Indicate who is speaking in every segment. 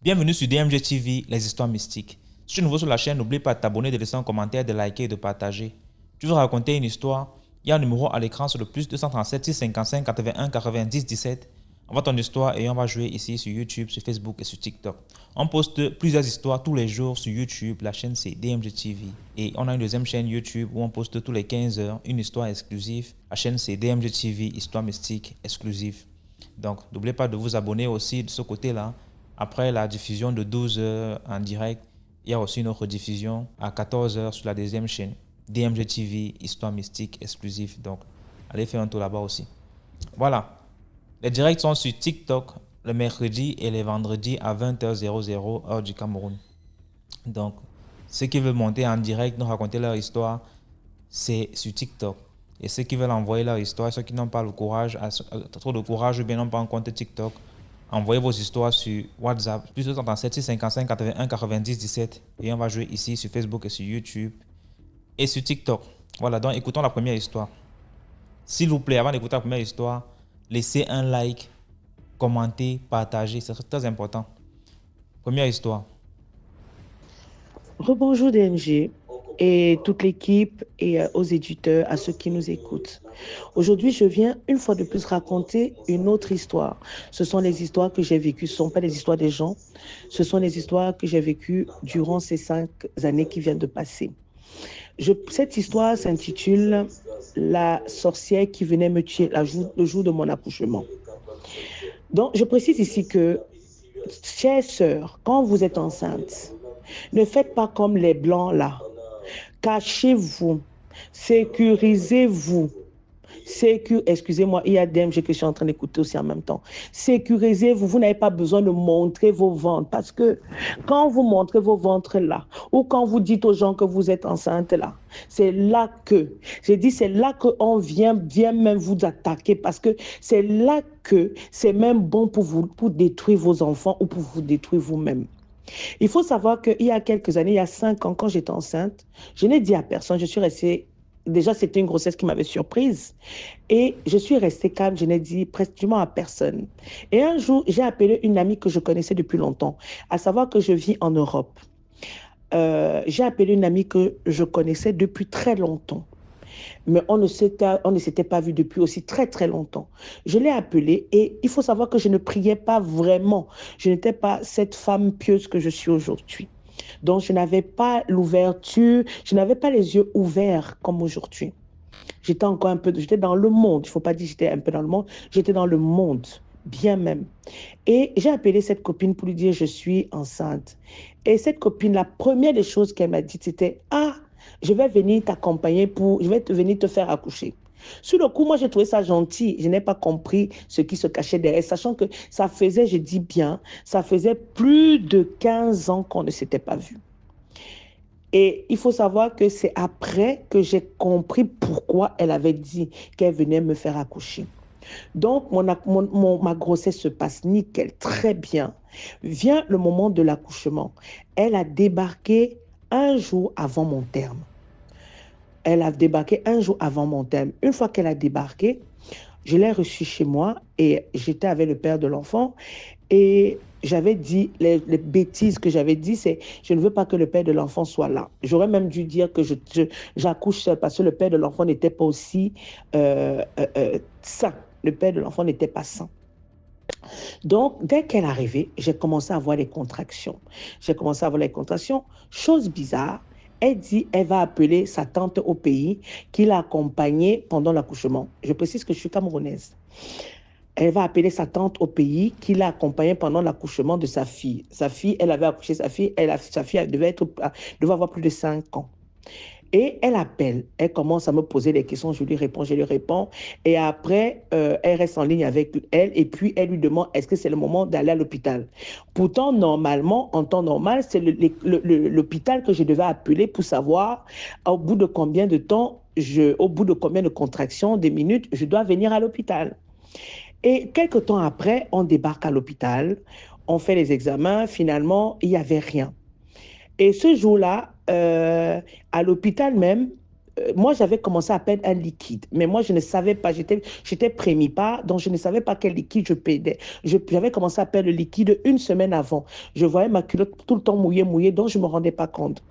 Speaker 1: Bienvenue sur DMG TV, les histoires mystiques. Si tu es nouveau sur la chaîne, n'oublie pas de t'abonner, de laisser un commentaire, de liker et de partager. Tu veux raconter une histoire? Il y a un numéro à l'écran sur le plus 237 655 81 90 17. Envoie ton histoire et on va jouer ici sur YouTube, sur Facebook et sur TikTok. On poste plusieurs histoires tous les jours sur YouTube. La chaîne c'est DMG TV. Et on a une deuxième chaîne YouTube où on poste tous les 15 heures une histoire exclusive. La chaîne c'est DMG TV, histoire mystique exclusive. Donc n'oubliez pas de vous abonner aussi de ce côté-là. Après la diffusion de 12 heures en direct, il y a aussi une autre diffusion à 14 heures sur la deuxième chaîne. DMG TV, histoire mystique exclusive. Donc, allez faire un tour là-bas aussi. Voilà. Les directs sont sur TikTok le mercredi et les vendredis à 20h00 heure du Cameroun. Donc, ceux qui veulent monter en direct, nous raconter leur histoire, c'est sur TikTok. Et ceux qui veulent envoyer leur histoire, ceux qui n'ont pas le courage, trop de courage ou bien n'ont pas un compte TikTok, envoyez vos histoires sur WhatsApp, plus 237 655 81 90 17. Et on va jouer ici sur Facebook et sur YouTube et sur TikTok. Voilà, donc écoutons la première histoire. S'il vous plaît, avant d'écouter la première histoire, laissez un like, commentez, partagez, c'est très important. Première histoire.
Speaker 2: Rebonjour DNG et toute l'équipe et aux éditeurs, à ceux qui nous écoutent. Aujourd'hui, je viens une fois de plus raconter une autre histoire. Ce sont les histoires que j'ai vécues, ce ne sont pas les histoires des gens, ce sont les histoires que j'ai vécues durant ces 5 années qui viennent de passer. Cette histoire s'intitule « La sorcière qui venait me tuer le jour de mon accouchement ». Donc, je précise ici que, chère sœur, quand vous êtes enceinte, ne faites pas comme les blancs là. Cachez-vous, sécurisez-vous. Excusez-moi, il y a DMG que je suis en train d'écouter aussi en même temps. Sécurisez-vous, vous n'avez pas besoin de montrer vos ventres parce que quand vous montrez vos ventres là, ou quand vous dites aux gens que vous êtes enceinte là, c'est là que qu'on vient même vous attaquer parce que c'est là que c'est même bon pour vous, pour détruire vos enfants ou pour vous détruire vous-même. Il faut savoir qu'il y a quelques années, il y a 5 ans, quand j'étais enceinte, je n'ai dit à personne, je suis restée. Déjà, c'était une grossesse qui m'avait surprise. Et je suis restée calme, je n'ai dit pratiquement à personne. Et un jour, j'ai appelé une amie que je connaissais depuis longtemps, à savoir que je vis en Europe. J'ai appelé une amie que je connaissais depuis très longtemps. Mais on ne s'était pas vu depuis aussi très, très longtemps. Je l'ai appelée et il faut savoir que je ne priais pas vraiment. Je n'étais pas cette femme pieuse que je suis aujourd'hui. Donc, je n'avais pas l'ouverture, je n'avais pas les yeux ouverts comme aujourd'hui. J'étais dans le monde. Il ne faut pas dire que j'étais un peu dans le monde. J'étais dans le monde, bien même. Et j'ai appelé cette copine pour lui dire je suis enceinte. Et cette copine, la première des choses qu'elle m'a dit, c'était ah, je vais venir t'accompagner je vais venir te faire accoucher. Sur le coup, moi, j'ai trouvé ça gentil. Je n'ai pas compris ce qui se cachait derrière, sachant que ça faisait, je dis bien, ça faisait plus de 15 ans qu'on ne s'était pas vu. Et il faut savoir que c'est après que j'ai compris pourquoi elle avait dit qu'elle venait me faire accoucher. Donc, ma grossesse se passe nickel, très bien. Vient le moment de l'accouchement. Elle a débarqué un jour avant mon terme. Elle a débarqué un jour avant mon terme. Une fois qu'elle a débarqué, je l'ai reçue chez moi et j'étais avec le père de l'enfant. Et j'avais dit, les bêtises que j'avais dit, c'est je ne veux pas que le père de l'enfant soit là. J'aurais même dû dire que j'accouche seule parce que le père de l'enfant n'était pas aussi sain. Le père de l'enfant n'était pas sain. Donc, dès qu'elle est arrivée, j'ai commencé à avoir les contractions. Chose bizarre, elle dit elle va appeler sa tante au pays qui l'a accompagnée pendant l'accouchement. Je précise que je suis camerounaise. Elle va appeler sa tante au pays qui l'a accompagnée pendant l'accouchement de sa fille. Sa fille, elle avait accouché sa fille. Sa fille devait avoir plus de 5 ans. Et elle appelle, elle commence à me poser des questions, je lui réponds. Et après, elle reste en ligne avec elle et puis elle lui demande est-ce que c'est le moment d'aller à l'hôpital. Pourtant, normalement, en temps normal, c'est l'hôpital que je devais appeler pour savoir au bout de combien de temps, au bout de combien de contractions, des minutes, je dois venir à l'hôpital. Et quelques temps après, on débarque à l'hôpital, on fait les examens, finalement, il n'y avait rien. Et ce jour-là, à l'hôpital même, moi, j'avais commencé à perdre un liquide, mais moi, je ne savais pas, j'étais prémipare, donc je ne savais pas quel liquide je perdais. J'avais commencé à perdre le liquide une semaine avant. Je voyais ma culotte tout le temps mouillée, mouillée, donc je ne me rendais pas compte.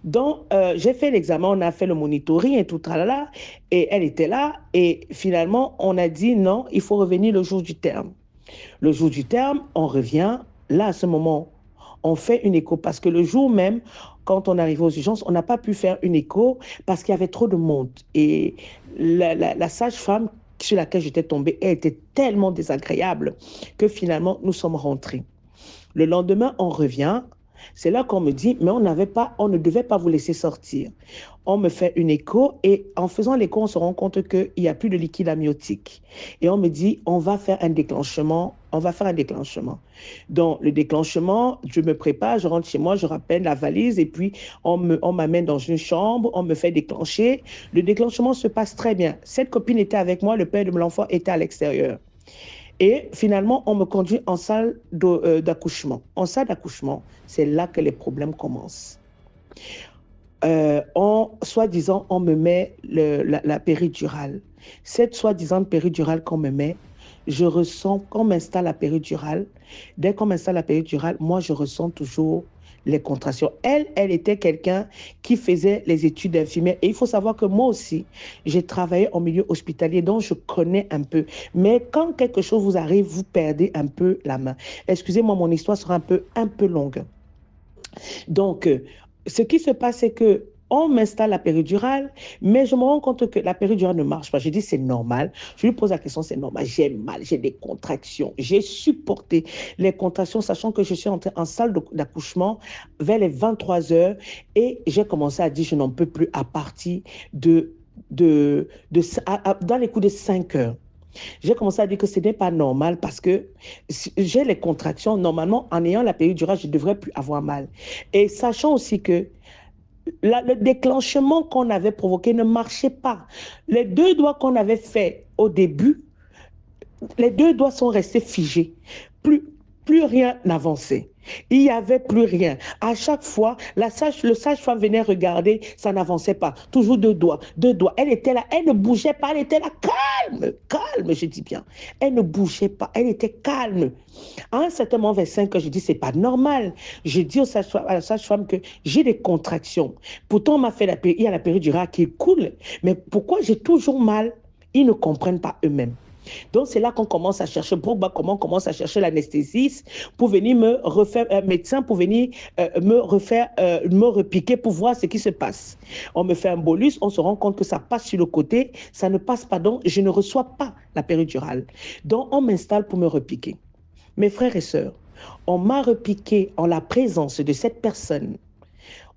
Speaker 2: Donc, j'ai fait l'examen, on a fait le monitoring et tout, tralala, et elle était là, et finalement, on a dit non, il faut revenir le jour du terme. Le jour du terme, on revient. Là, à ce moment, on fait une écho parce que le jour même, quand on arrive aux urgences, on n'a pas pu faire une écho parce qu'il y avait trop de monde. Et la sage-femme sur laquelle j'étais tombée, elle était tellement désagréable que finalement, nous sommes rentrés. Le lendemain, on revient. C'est là qu'on me dit, mais on ne devait pas vous laisser sortir. On me fait une écho et en faisant l'écho, on se rend compte qu'il n'y a plus de liquide amniotique. Et on me dit, on va faire un déclenchement. On va faire un déclenchement. Donc, le déclenchement, je me prépare, je rentre chez moi, je rappelle la valise et puis on m'amène dans une chambre, on me fait déclencher. Le déclenchement se passe très bien. Cette copine était avec moi, le père de l'enfant était à l'extérieur. Et finalement, on me conduit en salle d'accouchement. En salle d'accouchement, c'est là que les problèmes commencent. Soi-disant, on me met la péridurale. Cette soi-disant péridurale qu'on me met, je ressens, qu'on m'installe la péridurale. Dès qu'on m'installe la péridurale, moi, je ressens toujours les contractions. Elle était quelqu'un qui faisait les études d'infirmière. Et il faut savoir que moi aussi, j'ai travaillé en milieu hospitalier, donc je connais un peu. Mais quand quelque chose vous arrive, vous perdez un peu la main. Excusez-moi, mon histoire sera un peu longue. Donc, ce qui se passe, c'est que on m'installe la péridurale, mais je me rends compte que la péridurale ne marche pas. Je dis, c'est normal. Je lui pose la question, c'est normal. J'ai mal, j'ai des contractions. J'ai supporté les contractions, sachant que je suis entrée en salle d'accouchement vers les 23 heures et j'ai commencé à dire, je n'en peux plus à partir dans les coups de 5 heures. J'ai commencé à dire que ce n'est pas normal parce que j'ai les contractions. Normalement, en ayant la péridurale, je ne devrais plus avoir mal. Et sachant aussi que le déclenchement qu'on avait provoqué ne marchait pas. Les deux doigts qu'on avait fait au début, les deux doigts sont restés figés. Plus rien n'avançait. Il n'y avait plus rien. À chaque fois, le sage-femme venait regarder, ça n'avançait pas. Toujours deux doigts, deux doigts. Elle était là, elle ne bougeait pas, elle était là, calme, calme, je dis bien. Elle ne bougeait pas, elle était calme. À un certain moment, vers 5 heures, je dis, c'est pas normal. Je dis à la sage-femme que j'ai des contractions. Pourtant, on m'a fait il y a la péridurale qui coule. Mais pourquoi j'ai toujours mal? Ils ne comprennent pas eux-mêmes. Donc, c'est là qu'on commence à chercher, comment on commence à chercher l'anesthésiste pour venir me refaire, un médecin pour venir me repiquer pour voir ce qui se passe. On me fait un bolus, on se rend compte que ça passe sur le côté, ça ne passe pas, donc je ne reçois pas la péridurale. Donc, on m'installe pour me repiquer. Mes frères et sœurs, on m'a repiqué en la présence de cette personne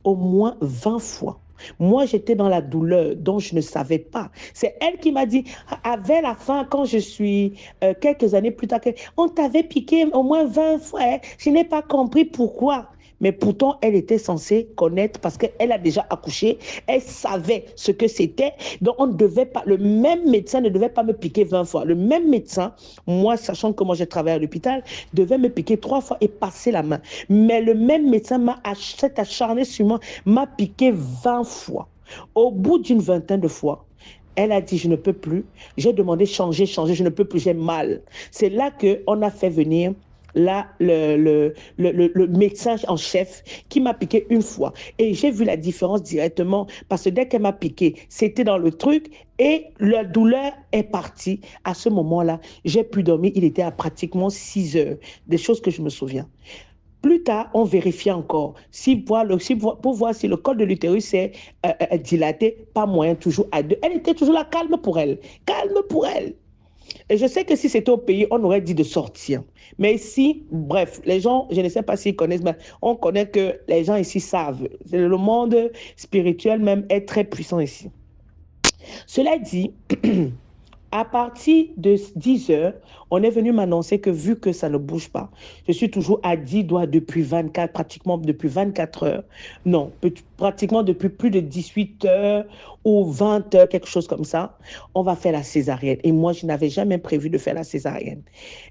Speaker 2: au moins 20 fois. Moi, j'étais dans la douleur dont je ne savais pas. C'est elle qui m'a dit, avec la fin, quand je suis quelques années plus tard, on t'avait piqué au moins 20 fois. Hein. Je n'ai pas compris pourquoi. Mais pourtant, elle était censée connaître parce qu'elle a déjà accouché. Elle savait ce que c'était. Donc, on ne devait pas, le même médecin ne devait pas me piquer 20 fois. Le même médecin, moi, sachant que moi, j'ai travaillé à l'hôpital, devait me piquer 3 fois et passer la main. Mais le même médecin s'est acharné sur moi, m'a piqué 20 fois. Au bout d'une vingtaine de fois, elle a dit, je ne peux plus. J'ai demandé, changer, je ne peux plus, j'ai mal. C'est là qu'on a fait venir là, le médecin en chef qui m'a piqué une fois. Et j'ai vu la différence directement parce que dès qu'elle m'a piqué, c'était dans le truc et la douleur est partie. À ce moment-là, j'ai pu dormir. Il était à pratiquement 6 heures, des choses que je me souviens. Plus tard, on vérifie encore pour voir si le col de l'utérus est dilaté, pas moyen, toujours à 2. Elle était toujours là, calme pour elle. Calme pour elle. Et je sais que si c'était au pays, on aurait dit de sortir. Mais ici, bref, les gens, je ne sais pas s'ils connaissent, mais on connaît que les gens ici savent. Le monde spirituel même est très puissant ici. Cela dit, à partir de 10 heures, on est venu m'annoncer que vu que ça ne bouge pas, je suis toujours à 10 doigts depuis 24, pratiquement depuis 24 heures. Non, pratiquement depuis plus de 18 heures ou 20 heures, quelque chose comme ça. On va faire la césarienne. Et moi, je n'avais jamais prévu de faire la césarienne.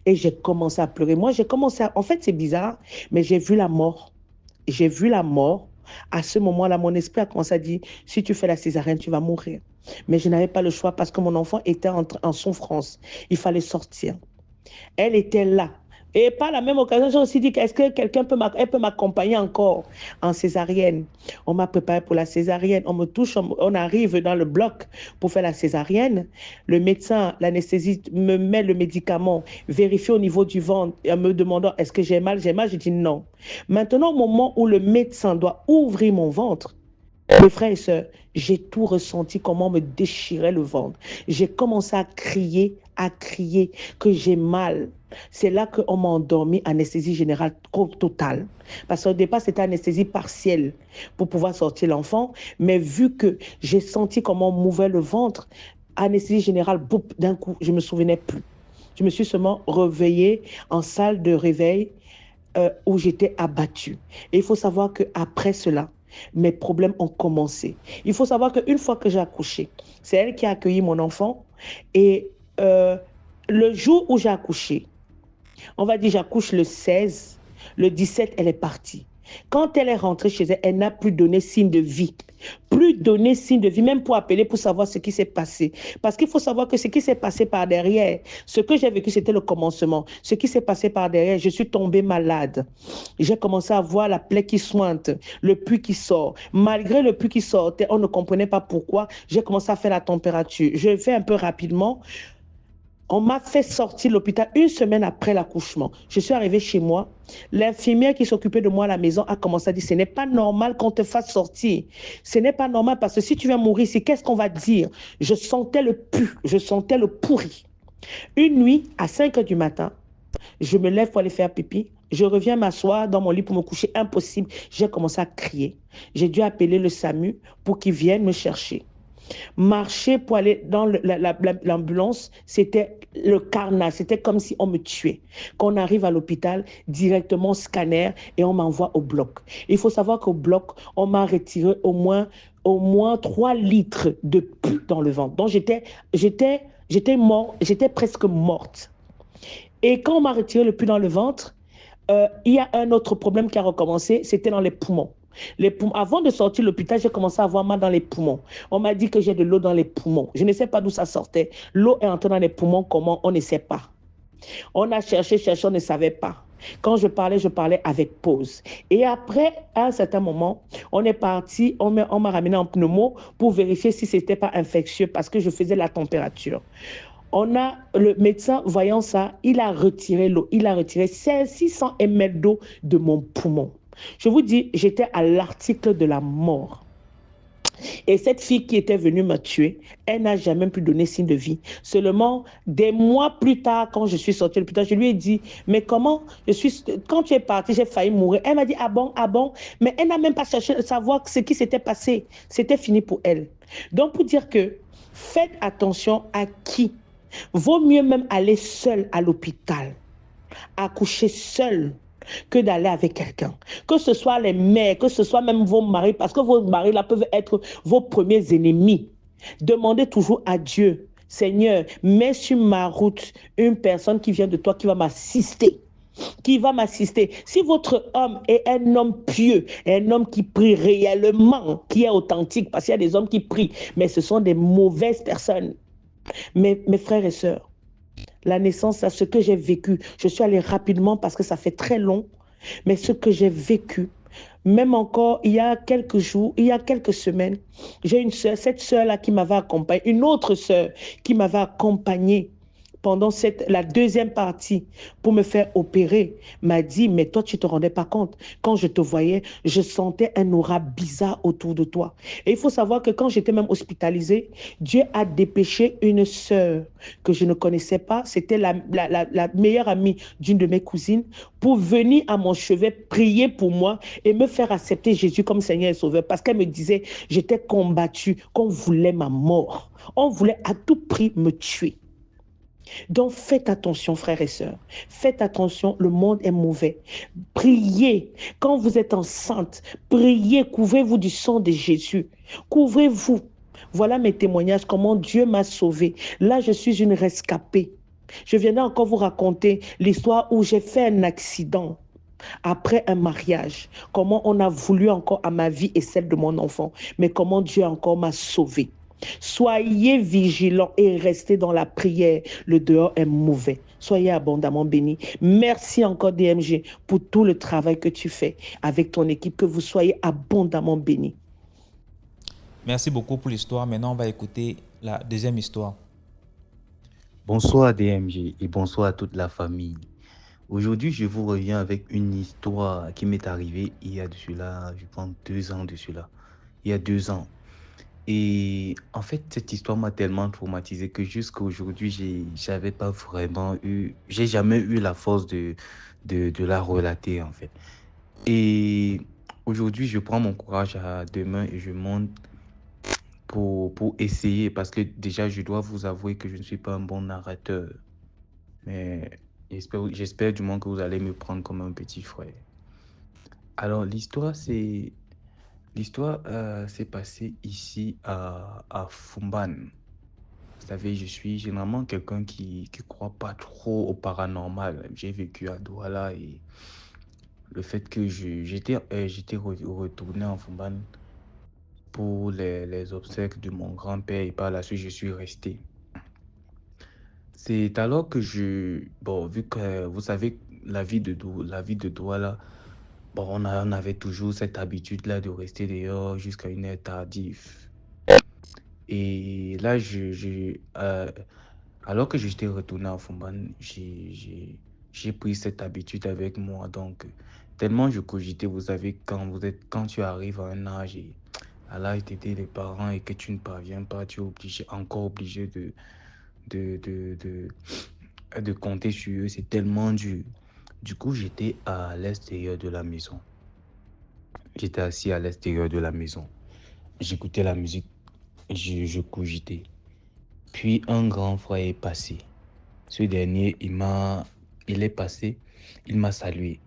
Speaker 2: Et j'ai commencé à pleurer. Moi, j'ai commencé à... En fait, c'est bizarre, mais j'ai vu la mort. J'ai vu la mort À ce moment-là, mon esprit a commencé à dire, si tu fais la césarienne, tu vas mourir. Mais je n'avais pas le choix parce que mon enfant était en souffrance. Il fallait sortir. Elle était là. Et par la même occasion, j'ai aussi dit, est-ce que quelqu'un peut m'accompagner encore en césarienne? On m'a préparé pour la césarienne. On me touche, on arrive dans le bloc pour faire la césarienne. Le médecin, l'anesthésiste me met le médicament, vérifie au niveau du ventre, en me demandant, est-ce que j'ai mal? J'ai mal, je dis non. Maintenant, au moment où le médecin doit ouvrir mon ventre, mes frères et sœurs, j'ai tout ressenti, comment on me déchirait le ventre. J'ai commencé à crier que j'ai mal. C'est là qu'on m'a endormi, anesthésie générale totale. Parce qu'au départ, c'était anesthésie partielle pour pouvoir sortir l'enfant. Mais vu que j'ai senti comment on m'ouvrait le ventre, anesthésie générale, boum, d'un coup, je ne me souvenais plus. Je me suis seulement réveillée en salle de réveil où j'étais abattue. Et il faut savoir qu'après cela, mes problèmes ont commencé. Il faut savoir qu'une fois que j'ai accouché, c'est elle qui a accueilli mon enfant. Et le jour où j'ai accouché, on va dire j'accouche le 16, le 17, elle est partie. Quand elle est rentrée chez elle, elle n'a plus donné signe de vie. Plus donné signe de vie, même pour appeler, pour savoir ce qui s'est passé. Parce qu'il faut savoir que ce qui s'est passé par derrière, ce que j'ai vécu, c'était le commencement. Ce qui s'est passé par derrière, je suis tombée malade. J'ai commencé à voir la plaie qui sointe, le pus qui sort. Malgré le pus qui sortait, on ne comprenait pas pourquoi. J'ai commencé à faire la température. Je fais un peu rapidement. On m'a fait sortir de l'hôpital une semaine après l'accouchement. Je suis arrivée chez moi. L'infirmière qui s'occupait de moi à la maison a commencé à dire, ce n'est pas normal qu'on te fasse sortir. Ce n'est pas normal parce que si tu viens mourir ici, qu'est-ce qu'on va dire? Je sentais le pu, je sentais le pourri. Une nuit, à 5 heures du matin, je me lève pour aller faire pipi. Je reviens m'asseoir dans mon lit pour me coucher. Impossible. J'ai commencé à crier. J'ai dû appeler le SAMU pour qu'il vienne me chercher. Marcher pour aller dans l'ambulance, c'était le carnage, c'était comme si on me tuait. Quand on arrive à l'hôpital, directement scanner et on m'envoie au bloc. Il faut savoir qu'au bloc, on m'a retiré au moins 3 litres de pus dans le ventre. Donc j'étais presque morte. Et quand on m'a retiré le pus dans le ventre, il y a un autre problème qui a recommencé, c'était dans les poumons. Avant de sortir de l'hôpital, j'ai commencé à avoir mal dans les poumons. On m'a dit que j'ai de l'eau dans les poumons. Je ne sais pas d'où ça sortait. L'eau est entrée dans les poumons, comment? On ne sait pas. On a cherché, on ne savait pas. Quand je parlais avec pause. Et après, à un certain moment, on est parti, on m'a ramené en pneumo pour vérifier si ce n'était pas infectieux parce que je faisais la température. Le médecin, voyant ça, il a retiré l'eau. Il a retiré 600 ml d'eau de mon poumon. Je vous dis, j'étais à l'article de la mort. Et cette fille qui était venue me tuer, elle n'a jamais pu donner signe de vie. Seulement, des mois plus tard, quand je suis sortie de l'hôpital, je lui ai dit, mais comment quand tu es partie, j'ai failli mourir. Elle m'a dit, ah bon, mais elle n'a même pas cherché à savoir ce qui s'était passé. C'était fini pour elle. Donc, pour dire que, faites attention à qui. Vaut mieux même aller seul à l'hôpital, accoucher seul, que d'aller avec quelqu'un. Que ce soit les mères, que ce soit même vos maris, parce que vos maris là peuvent être vos premiers ennemis. Demandez toujours à Dieu, Seigneur, mets sur ma route une personne qui vient de toi, qui va m'assister. Si votre homme est un homme pieux, un homme qui prie réellement, qui est authentique, parce qu'il y a des hommes qui prient, mais ce sont des mauvaises personnes. Mes frères et sœurs, la naissance, c'est ce que j'ai vécu. Je suis allée rapidement parce que ça fait très long, mais ce que j'ai vécu, même encore il y a quelques jours, il y a quelques semaines, j'ai une sœur, cette sœur-là qui m'avait accompagnée, une autre sœur qui m'avait accompagnée pendant la deuxième partie pour me faire opérer, m'a dit, mais toi, tu ne te rendais pas compte. Quand je te voyais, je sentais un aura bizarre autour de toi. Et il faut savoir que quand j'étais même hospitalisée, Dieu a dépêché une sœur que je ne connaissais pas. C'était la meilleure amie d'une de mes cousines pour venir à mon chevet prier pour moi et me faire accepter Jésus comme Seigneur et Sauveur. Parce qu'elle me disait, j'étais combattue, qu'on voulait ma mort. On voulait à tout prix me tuer. Donc faites attention, frères et sœurs. Faites attention, le monde est mauvais. Priez. Quand vous êtes enceinte, priez, couvrez-vous du sang de Jésus. Couvrez-vous. Voilà mes témoignages, comment Dieu m'a sauvée. Là, je suis une rescapée. Je viendrai encore vous raconter l'histoire où j'ai fait un accident. après un mariage, comment on a voulu encore à ma vie et celle de mon enfant, mais comment Dieu encore m'a sauvé. Soyez vigilants et restez dans la prière. Le dehors est mauvais. Soyez abondamment bénis. Merci encore DMG pour tout le travail que tu fais avec ton équipe. Que vous soyez abondamment bénis.
Speaker 1: Merci beaucoup pour l'histoire. Maintenant, on va écouter la deuxième histoire.
Speaker 3: Bonsoir DMG et bonsoir à toute la famille. Aujourd'hui, je vous reviens avec une histoire qui m'est arrivée il y a de cela, je pense 2 ans de cela. Il y a 2 ans. Et en fait, cette histoire m'a tellement traumatisé que jusqu'à aujourd'hui, j'avais pas vraiment eu, j'ai jamais eu la force de la relater en fait. Et aujourd'hui, je prends mon courage à deux mains et je monte pour essayer parce que déjà, je dois vous avouer que je ne suis pas un bon narrateur. Mais j'espère du moins que vous allez me prendre comme un petit frère. Alors, l'histoire s'est passée ici à Fumban. Vous savez, je suis généralement quelqu'un qui croit pas trop au paranormal. J'ai vécu à Douala et le fait que j'étais retourné en Fumban pour les obsèques de mon grand-père et par la suite, je suis resté. C'est alors que bon, vu que vous savez, la vie de Douala, bon, on avait toujours cette habitude-là de rester dehors jusqu'à une heure tardive. Et là, alors que j'étais retourné à Fumban, j'ai pris cette habitude avec moi. Donc, tellement je cogitais, vous savez, quand tu arrives à un âge et à l'âge d'aider les parents et que tu ne parviens pas, tu es encore obligé de compter sur eux. C'est tellement dur. Du coup, j'étais à l'extérieur de la maison. J'étais assis à l'extérieur de la maison. J'écoutais la musique, je cogitais. Puis un grand frère est passé. Ce dernier, il est passé, il m'a salué.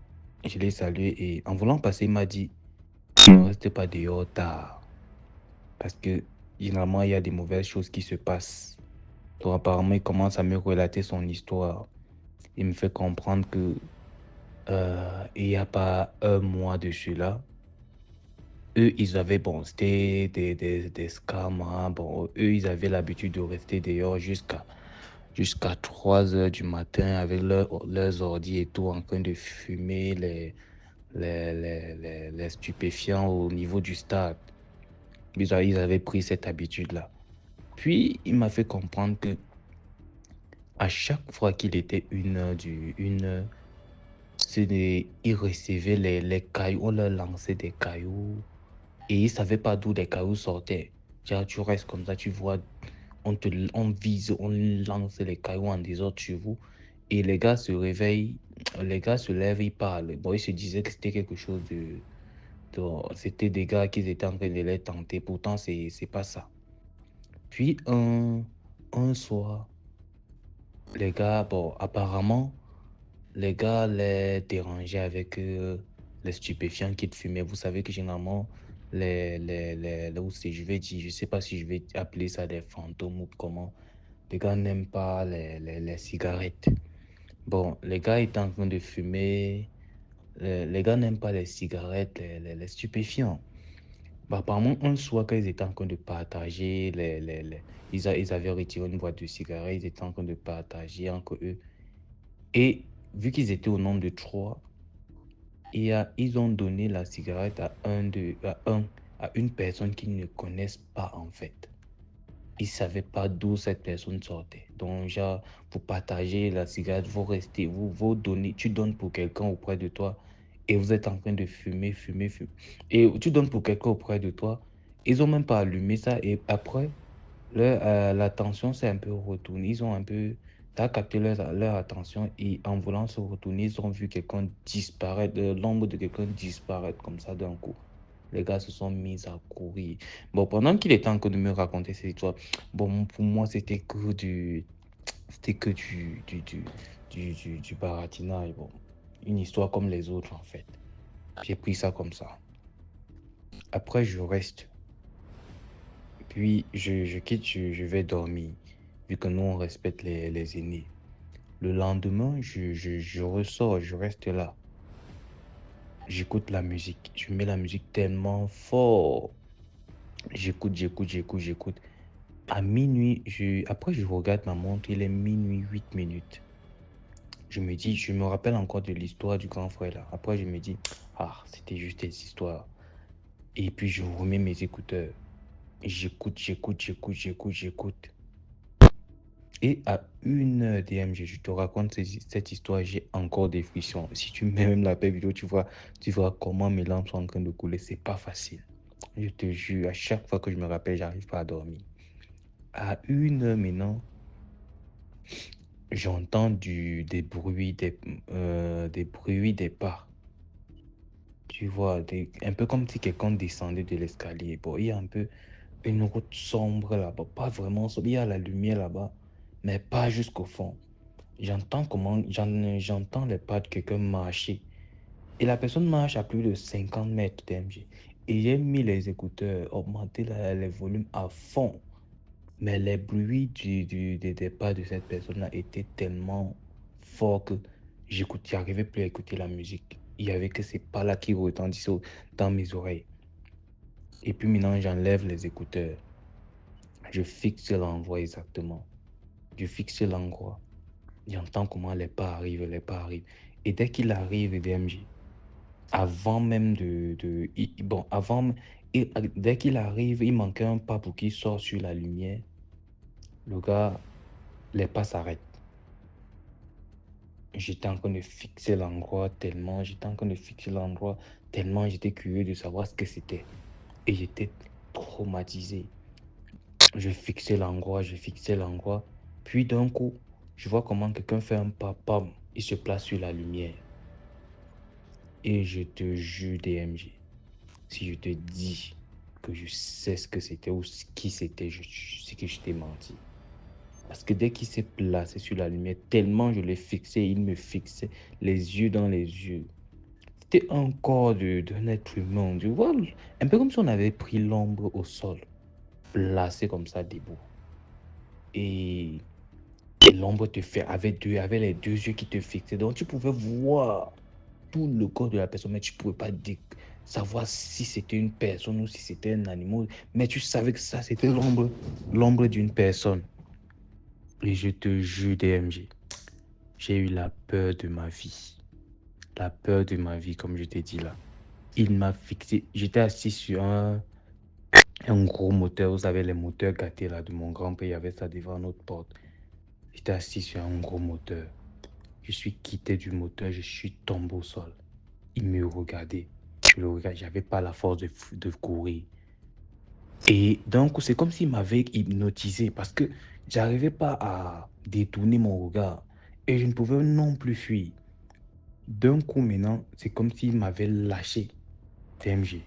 Speaker 3: Je l'ai salué et en voulant passer, il m'a dit, ne reste pas dehors tard. Parce que généralement, il y a des mauvaises choses qui se passent. Donc apparemment, il commence à me relater son histoire. Il me fait comprendre que il n'y a pas un mois de cela, eux, ils avaient, bon, c'était des scams, hein. Bon, eux, ils avaient l'habitude de rester dehors jusqu'à 3 heures du matin avec leurs ordi et tout, en train de fumer les stupéfiants au niveau du stade. Ils avaient pris cette habitude-là. Puis, il m'a fait comprendre que à chaque fois qu'il était une heure, ils recevaient les cailloux, on leur lançait des cailloux. Et ils ne savaient pas d'où les cailloux sortaient. Genre, tu restes comme ça, tu vois, on vise, on lance les cailloux en désordre sur vous. Et les gars se réveillent, les gars se lèvent, ils parlent. Bon, ils se disaient que c'était quelque chose c'était des gars qui étaient en train de les tenter. Pourtant, c'est pas ça. Puis, un soir, les gars, bon, apparemment, les gars les dérangeaient avec les stupéfiants qu'ils fumaient. Vous savez que généralement, je vais dire, je sais pas si je vais appeler ça des fantômes ou comment. Les gars n'aiment pas les cigarettes. Bon, les gars étaient en train de fumer. Les gars n'aiment pas les cigarettes, les stupéfiants. Bah, apparemment, un soir, quand ils étaient en train de partager, ils avaient retiré une boîte de cigarettes, ils étaient en train de partager entre eux. Et vu qu'ils étaient au nombre de 3, ils ont donné la cigarette à une personne qu'ils ne connaissent pas en fait. Ils ne savaient pas d'où cette personne sortait. Donc, genre, vous partagez la cigarette, vous donnez, tu donnes pour quelqu'un auprès de toi et vous êtes en train de fumer, fumer, fumer. Et tu donnes pour quelqu'un auprès de toi, ils n'ont même pas allumé ça et après, l'attention s'est un peu retournée. Ils ont un peu, t'as capté leur attention et en voulant se retourner, ils ont vu quelqu'un disparaître, l'ombre de quelqu'un disparaître comme ça d'un coup. Les gars se sont mis à courir. Bon, pendant qu'il était en train de me raconter cette histoire, bon, pour moi, c'était que du baratinage. Bon, une histoire comme les autres, en fait. J'ai pris ça comme ça. Après, je reste. Puis, je quitte, je vais dormir, vu que nous, on respecte les aînés. Le lendemain, je ressors, je reste là. j'écoute la musique. Je mets la musique tellement fort. J'écoute. À minuit, après je regarde ma montre, il est minuit 8 minutes. Je me rappelle encore de l'histoire du grand frère là. Après je me dis, c'était juste des histoires. Et puis je remets mes écouteurs. J'écoute. Et à 1 heure DMG, je te raconte cette histoire, j'ai encore des frissons. Si tu mets même la paix vidéo, tu vois comment mes larmes sont en train de couler. C'est pas facile. Je te jure, à chaque fois que je me rappelle, j'arrive pas à dormir. À 1 heure maintenant, j'entends des bruits, des bruits des pas. Tu vois, un peu comme si quelqu'un descendait de l'escalier. Bon, il y a un peu une route sombre là-bas. Pas vraiment sombre, il y a la lumière là-bas, mais pas jusqu'au fond. J'entends les pas de quelqu'un marcher. Et la personne marche à plus de 50 mètres d'MG. Et j'ai mis les écouteurs, augmenté les volumes à fond. Mais les bruits des pas de cette personne-là étaient tellement forts que j'arrivais plus à écouter la musique. Il y avait que ces pas-là qui retentissaient dans mes oreilles. Et puis maintenant, j'enlève les écouteurs. Je fixe l'endroit exactement. Je fixe l'endroit. J'entends comment les pas arrivent. Et dès qu'il arrive, DMJ, avant même dès qu'il arrive, il manquait un pas pour qu'il sorte sur la lumière. Le gars, les pas s'arrêtent. J'étais en train de fixer l'endroit tellement j'étais curieux de savoir ce que c'était. Et j'étais traumatisé. Je fixais l'endroit. Puis d'un coup, je vois comment quelqu'un fait un pas, pam, il se place sur la lumière. Et je te jure, DMG, si je te dis que je sais ce que c'était ou qui c'était, je sais que je t'ai menti. Parce que dès qu'il s'est placé sur la lumière, tellement je l'ai fixé, il me fixait les yeux dans les yeux. C'était un corps d'un être humain, tu vois, un peu comme si on avait pris l'ombre au sol, placé comme ça debout. Et l'ombre avait les deux yeux qui te fixaient. Donc tu pouvais voir tout le corps de la personne, mais tu ne pouvais pas savoir si c'était une personne ou si c'était un animal. Mais tu savais que ça, c'était l'ombre d'une personne. Et je te jure, DMG, j'ai eu la peur de ma vie. La peur de ma vie, comme je t'ai dit là. Il m'a fixé. J'étais assis sur un gros moteur. Vous savez, les moteurs gâtés là de mon grand-père, il y avait ça devant notre porte. J'étais assis sur un gros moteur. Je suis quitté du moteur, je suis tombé au sol. Il me regardait. Je le regardais, j'avais pas la force de courir. Et d'un coup, c'est comme s'il m'avait hypnotisé parce que j'arrivais pas à détourner mon regard et je ne pouvais non plus fuir. D'un coup, maintenant, c'est comme s'il m'avait lâché. TMG.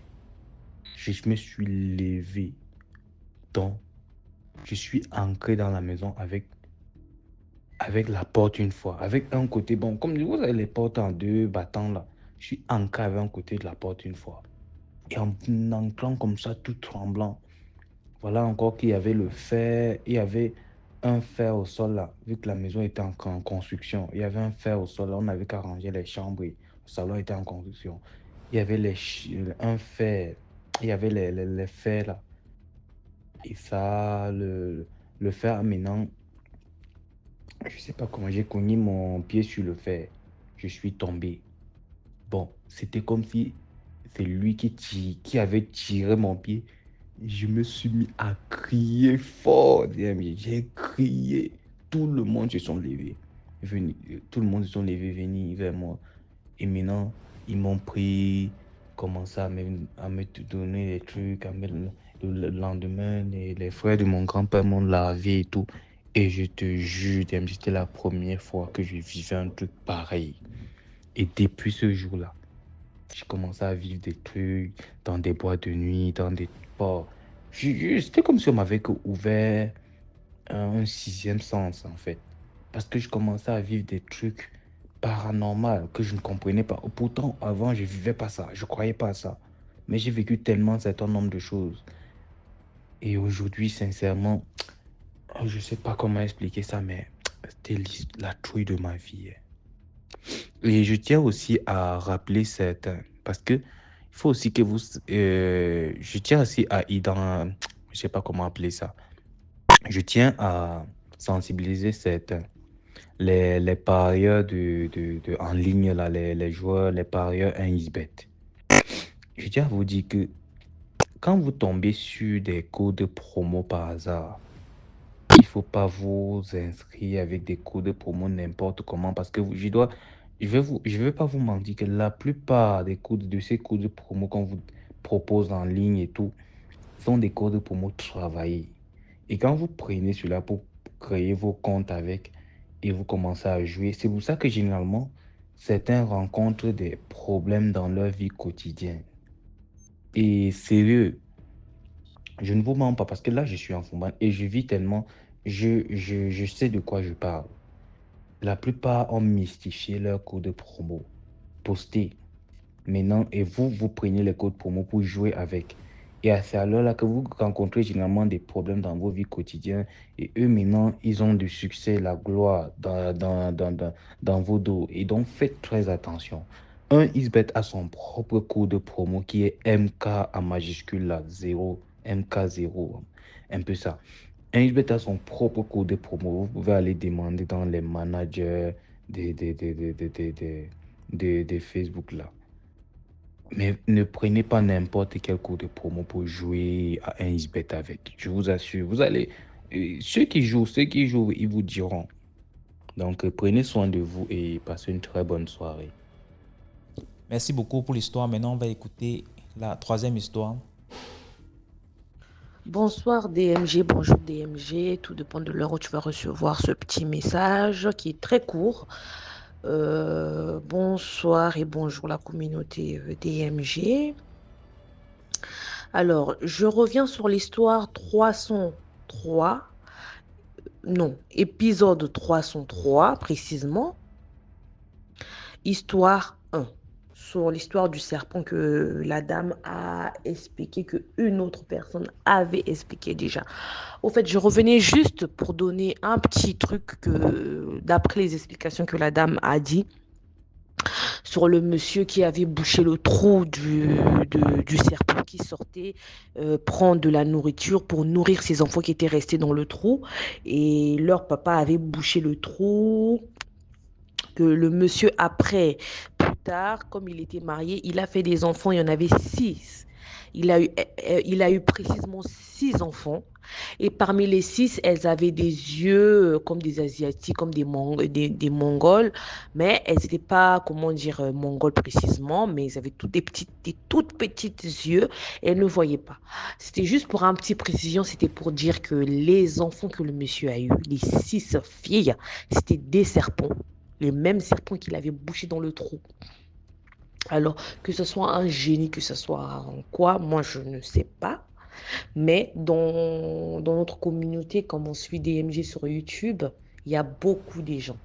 Speaker 3: Je me suis levé. Donc, je suis entré dans la maison avec la porte une fois. Avec un côté, bon, comme vous avez les portes en deux battants là, je suis ancré avec un côté de la porte une fois. Et en entrant comme ça, tout tremblant, voilà encore qu'il y avait le fer, il y avait un fer au sol là, vu que la maison était en construction. Il y avait un fer au sol là, on n'avait qu'à ranger les chambres et le salon était en construction. Il y avait un fer, il y avait les fers là. Et ça, le fer maintenant, je sais pas comment j'ai cogné mon pied sur le fer. Je suis tombé. Bon, c'était comme si c'est lui qui avait tiré mon pied. Je me suis mis à crier fort. J'ai crié. Tout le monde se sont levés. Tout le monde se sont levés, venir vers moi. Et maintenant, ils m'ont pris, commencé à me donner des trucs. Le lendemain, les frères de mon grand-père m'ont lavé et tout. Et je te jure, c'était la première fois que je vivais un truc pareil. Et depuis ce jour-là, j'ai commencé à vivre des trucs dans des boîtes de nuit, dans des ports. C'était comme si on m'avait ouvert un sixième sens, en fait. Parce que je commençais à vivre des trucs paranormaux que je ne comprenais pas. Pourtant, avant, je ne vivais pas ça. Je ne croyais pas à ça. Mais j'ai vécu tellement un certain nombre de choses. Et aujourd'hui, sincèrement, je ne sais pas comment expliquer ça, mais c'était la trouille de ma vie. Et je tiens aussi à rappeler Parce que il faut aussi que vous... je tiens aussi à je sais pas comment appeler ça. Je tiens à sensibiliser certains. Les parieurs en ligne, là, les joueurs, les parieurs 1xBet. Je tiens à vous dire que quand vous tombez sur des codes promo par hasard, il faut pas vous inscrire avec des codes promo n'importe comment parce que je vais pas vous mentir que la plupart de ces codes promo qu'on vous propose en ligne et tout sont des codes promo travaillés. Et quand vous prenez cela pour créer vos comptes avec et vous commencez à jouer, c'est pour ça que généralement certains rencontrent des problèmes dans leur vie quotidienne. Et sérieux, je ne vous mens pas parce que là, je suis en Fumban et je vis tellement, je sais de quoi je parle. La plupart ont mystifié leur code promo, posté maintenant, et vous prenez les codes promo pour jouer avec. Et c'est alors là que vous rencontrez généralement des problèmes dans vos vies quotidiennes. Et eux, maintenant, ils ont du succès, la gloire dans vos dos. Et donc, faites très attention. Un XBet a son propre code promo qui est MK en majuscule là, 0, MK0, un peu ça. Un XBet a son propre code promo. Vous pouvez aller demander dans les managers de Facebook là. Mais ne prenez pas n'importe quel code promo pour jouer à un XBet avec. Je vous assure, vous allez. Ceux qui jouent, ils vous diront. Donc, prenez soin de vous et passez une très bonne soirée.
Speaker 1: Merci beaucoup pour l'histoire. Maintenant, on va écouter la troisième histoire.
Speaker 2: Bonsoir DMG, bonjour DMG, tout dépend de l'heure où tu vas recevoir ce petit message qui est très court. Bonsoir et bonjour la communauté DMG. Alors, je reviens sur l'histoire 303, non, épisode 303 précisément, histoire 1. Sur l'histoire du serpent que la dame a expliqué, que une autre personne avait expliqué déjà. Au fait, je revenais juste pour donner un petit truc que, d'après les explications que la dame a dit, sur le monsieur qui avait bouché le trou du serpent qui sortait prendre de la nourriture pour nourrir ses enfants qui étaient restés dans le trou. Et leur papa avait bouché le trou, que le monsieur après, plus tard, comme il était marié, il a fait des enfants, il y en avait 6. Il a eu précisément 6 enfants. Et parmi les 6, elles avaient des yeux comme des Asiatiques, comme des Mongols. Mais elles n'étaient pas, comment dire, Mongols précisément, mais elles avaient des toutes petites yeux et elles ne voyaient pas. C'était juste pour un petit précision, c'était pour dire que les enfants que le monsieur a eu, les 6 filles, c'était des serpents. Les mêmes serpents qu'il avait bouchés dans le trou. Alors, que ce soit un génie, que ce soit un quoi, moi je ne sais pas. Mais dans notre communauté, comme on suit DMG sur YouTube, il y a beaucoup de gens.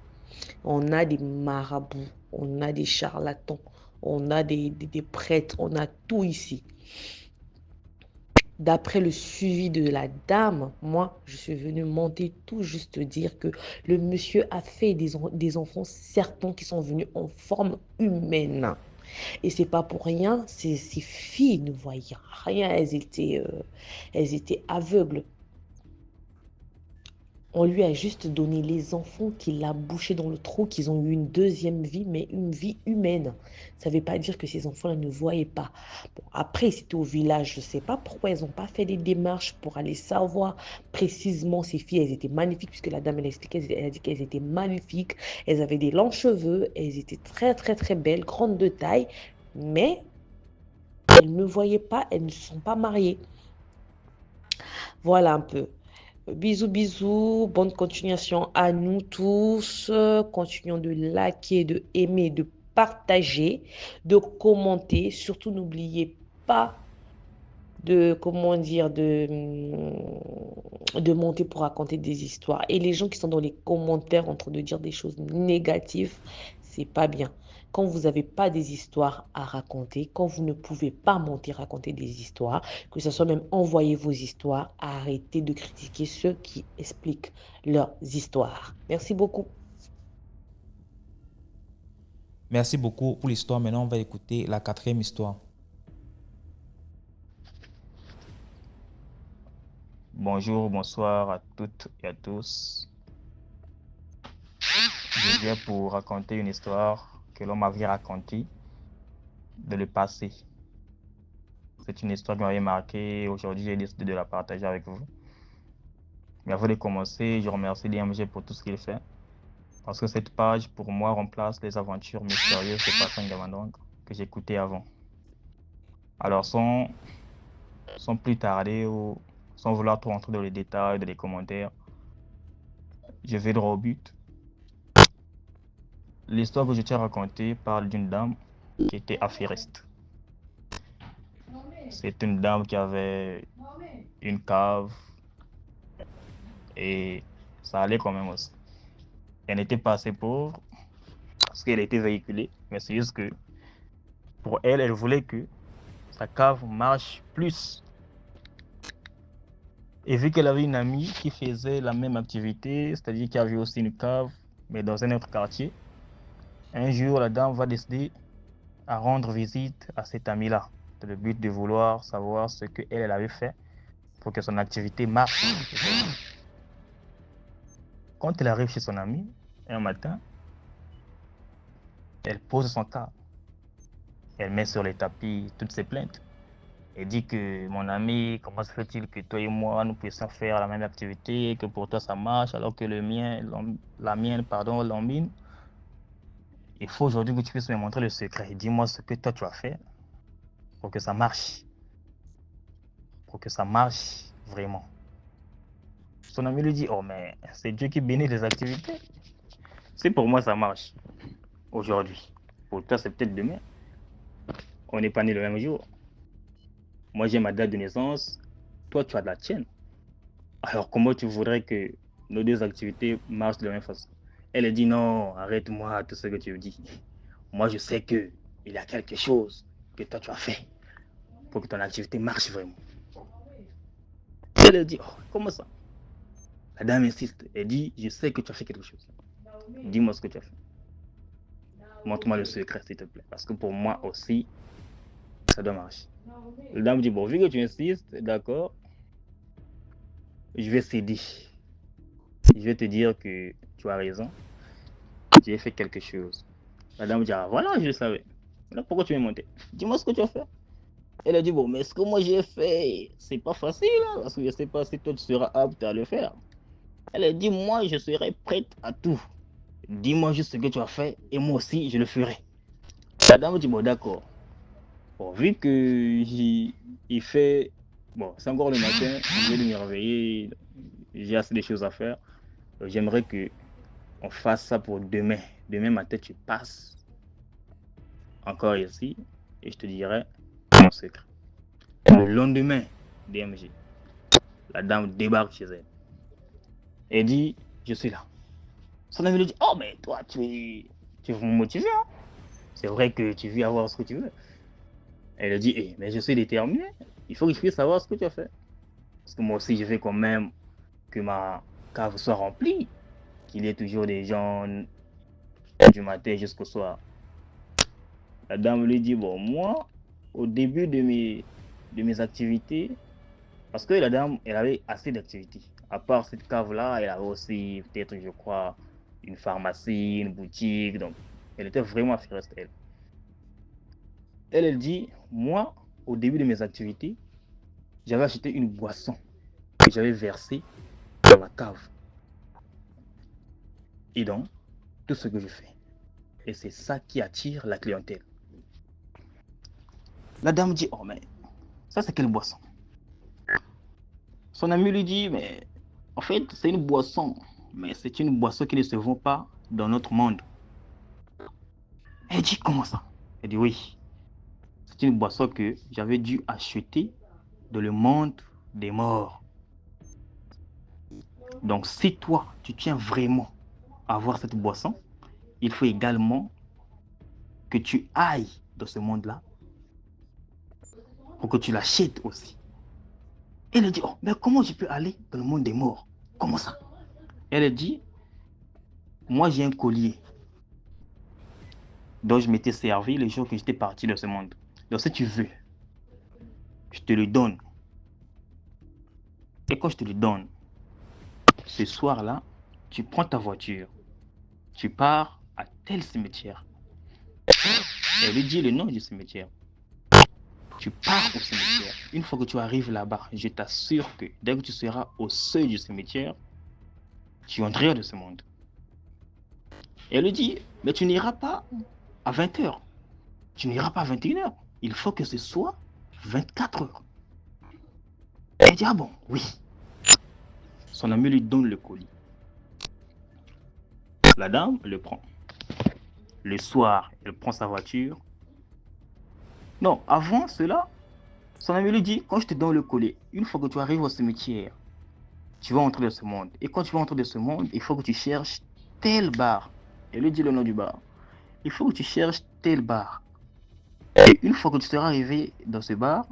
Speaker 2: On a des marabouts, on a des charlatans, on a des prêtres, on a tout ici. D'après le suivi de la dame, moi, je suis venue monter tout juste dire que le monsieur a fait des enfants serpents qui sont venus en forme humaine. Et c'est pas pour rien, ces filles ne voyaient rien, elles étaient aveugles. On lui a juste donné les enfants qu'il a bouchés dans le trou, qu'ils ont eu une deuxième vie, mais une vie humaine. Ça ne veut pas dire que ces enfants-là ne voyaient pas. Bon, après, c'était au village, je ne sais pas pourquoi elles n'ont pas fait des démarches pour aller savoir précisément ces filles. Elles étaient magnifiques, puisque la dame, elle expliquait, elle a dit qu'elles étaient magnifiques. Elles avaient des longs cheveux, elles étaient très, très, très belles, grandes de taille, mais elles ne voyaient pas, elles ne se sont pas mariées. Voilà un peu. Bisous, bisous. Bonne continuation à nous tous. Continuons de liker, de aimer, de partager, de commenter. Surtout, n'oubliez pas de, comment dire, de monter pour raconter des histoires. Et les gens qui sont dans les commentaires en train de dire des choses négatives, c'est pas bien. Quand vous n'avez pas des histoires à raconter, quand vous ne pouvez pas monter raconter des histoires, que ce soit même envoyer vos histoires, arrêtez de critiquer ceux qui expliquent leurs histoires. Merci beaucoup.
Speaker 1: Merci beaucoup pour l'histoire. Maintenant, on va écouter la quatrième histoire.
Speaker 4: Bonjour, bonsoir à toutes et à tous. Je viens pour raconter une histoire que l'on m'avait racontée de le passé. C'est une histoire qui m'avait marqué. Aujourd'hui, j'ai décidé de la partager avec vous. Mais avant de commencer, je remercie DMG pour tout ce qu'il fait. Parce que cette page, pour moi, remplace les aventures mystérieuses de Passang Gamandong que j'écoutais avant. Alors, sans plus tarder ou sans vouloir trop entrer dans les détails, dans les commentaires, je vais droit au but. L'histoire que je t'ai racontée parle d'une dame qui était affairiste. C'est une dame qui avait une cave et ça allait quand même aussi. Elle n'était pas assez pauvre parce qu'elle était véhiculée, mais c'est juste que pour elle, elle voulait que sa cave marche plus. Et vu qu'elle avait une amie qui faisait la même activité, c'est-à-dire qui avait aussi une cave, mais dans un autre quartier, un jour, la dame va décider à rendre visite à cette amie-là, dans le but de vouloir savoir ce qu'elle avait fait pour que son activité marche. Quand elle arrive chez son amie, un matin, elle pose son cas. Elle met sur les tapis toutes ses plaintes. Elle dit que mon ami, comment se fait-il que toi et moi, nous puissions faire la même activité, que pour toi ça marche, alors que la mienne, l'ambine. Il faut aujourd'hui que tu puisses me montrer le secret. Dis-moi ce que toi tu as fait pour que ça marche. Pour que ça marche vraiment. Son ami lui dit, oh mais c'est Dieu qui bénit les activités. Si pour moi ça marche aujourd'hui, pour toi c'est peut-être demain. On n'est pas né le même jour. Moi j'ai ma date de naissance, toi tu as de la tienne. Alors comment tu voudrais que nos deux activités marchent de la même façon? Elle a dit non, arrête-moi tout ce que tu dis. Moi je sais que il y a quelque chose que toi tu as fait pour que ton activité marche vraiment. Elle a dit, oh, comment ça? La dame insiste, elle dit, je sais que tu as fait quelque chose. Dis-moi ce que tu as fait. Montre-moi le secret s'il te plaît, parce que pour moi aussi, ça doit marcher. La dame dit, bon, vu que tu insistes, d'accord, je vais céder. Je vais te dire que tu as raison. J'ai fait quelque chose. La dame dit, ah voilà, je le savais. Alors pourquoi tu m'es monté? Dis-moi ce que tu as fait. Elle a dit, bon, mais ce que moi j'ai fait, c'est pas facile, hein, parce que je ne sais pas si toi tu seras apte à le faire. Elle a dit, moi je serai prête à tout. Dis-moi juste ce que tu as fait et moi aussi je le ferai. La dame dit, bon, d'accord. Bon, vu que il fait. Bon, c'est encore le matin, je vais me réveiller, j'ai assez de choses à faire. J'aimerais que on fasse ça pour demain. Demain matin, tu passes encore ici et je te dirai mon secret. Le lendemain, DMG, la dame débarque chez elle et dit, je suis là. Son ami lui dit, oh, mais toi, tu veux me motiver, hein? C'est vrai que tu veux avoir ce que tu veux. Elle a dit, hey, mais je suis déterminé. Il faut que je puisse savoir ce que tu as fait. Parce que moi aussi, je veux quand même que ma cave soit remplie. Qu'il y ait toujours des gens du matin jusqu'au soir. La dame lui dit, bon, moi, au début de mes activités, parce que la dame, elle avait assez d'activités. À part cette cave-là, elle avait aussi, peut-être, je crois, une pharmacie, une boutique. Donc, elle était vraiment affairiste, elle. Elle dit, moi, au début de mes activités, j'avais acheté une boisson que j'avais versée dans la cave. Et donc, tout ce que je fais. Et c'est ça qui attire la clientèle. La dame dit, oh mais, ça c'est quelle boisson? Son ami lui dit, mais en fait, c'est une boisson. Mais c'est une boisson qui ne se vend pas dans notre monde. Elle dit, comment ça? Elle dit, oui. C'est une boisson que j'avais dû acheter dans le monde des morts. Donc, si toi, tu tiens vraiment à avoir cette boisson, il faut également que tu ailles dans ce monde-là pour que tu l'achètes aussi. Elle dit, oh, mais comment je peux aller dans le monde des morts? Comment ça? Elle dit, moi j'ai un collier. dont je m'étais servi le jour que j'étais parti de ce monde. Donc si tu veux, je te le donne. Et quand je te le donne, ce soir-là, tu prends ta voiture, tu pars à tel cimetière. Elle lui dit le nom du cimetière. Tu pars au cimetière. Une fois que tu arrives là-bas, je t'assure que dès que tu seras au seuil du cimetière, tu entreras de ce monde. Et elle lui dit, mais tu n'iras pas à 20h. Tu n'iras pas à 21h. Il faut que ce soit 24h. Elle dit, ah bon, oui. Son ami lui donne le colis. La dame le prend. Le soir, elle prend sa voiture. Non, avant cela, son ami lui dit, quand je te donne le colis, une fois que tu arrives au cimetière, tu vas entrer dans ce monde. Et quand tu vas entrer dans ce monde, il faut que tu cherches tel bar. Elle lui dit le nom du bar. Il faut que tu cherches tel bar. Et une fois que tu seras arrivé dans ce bar,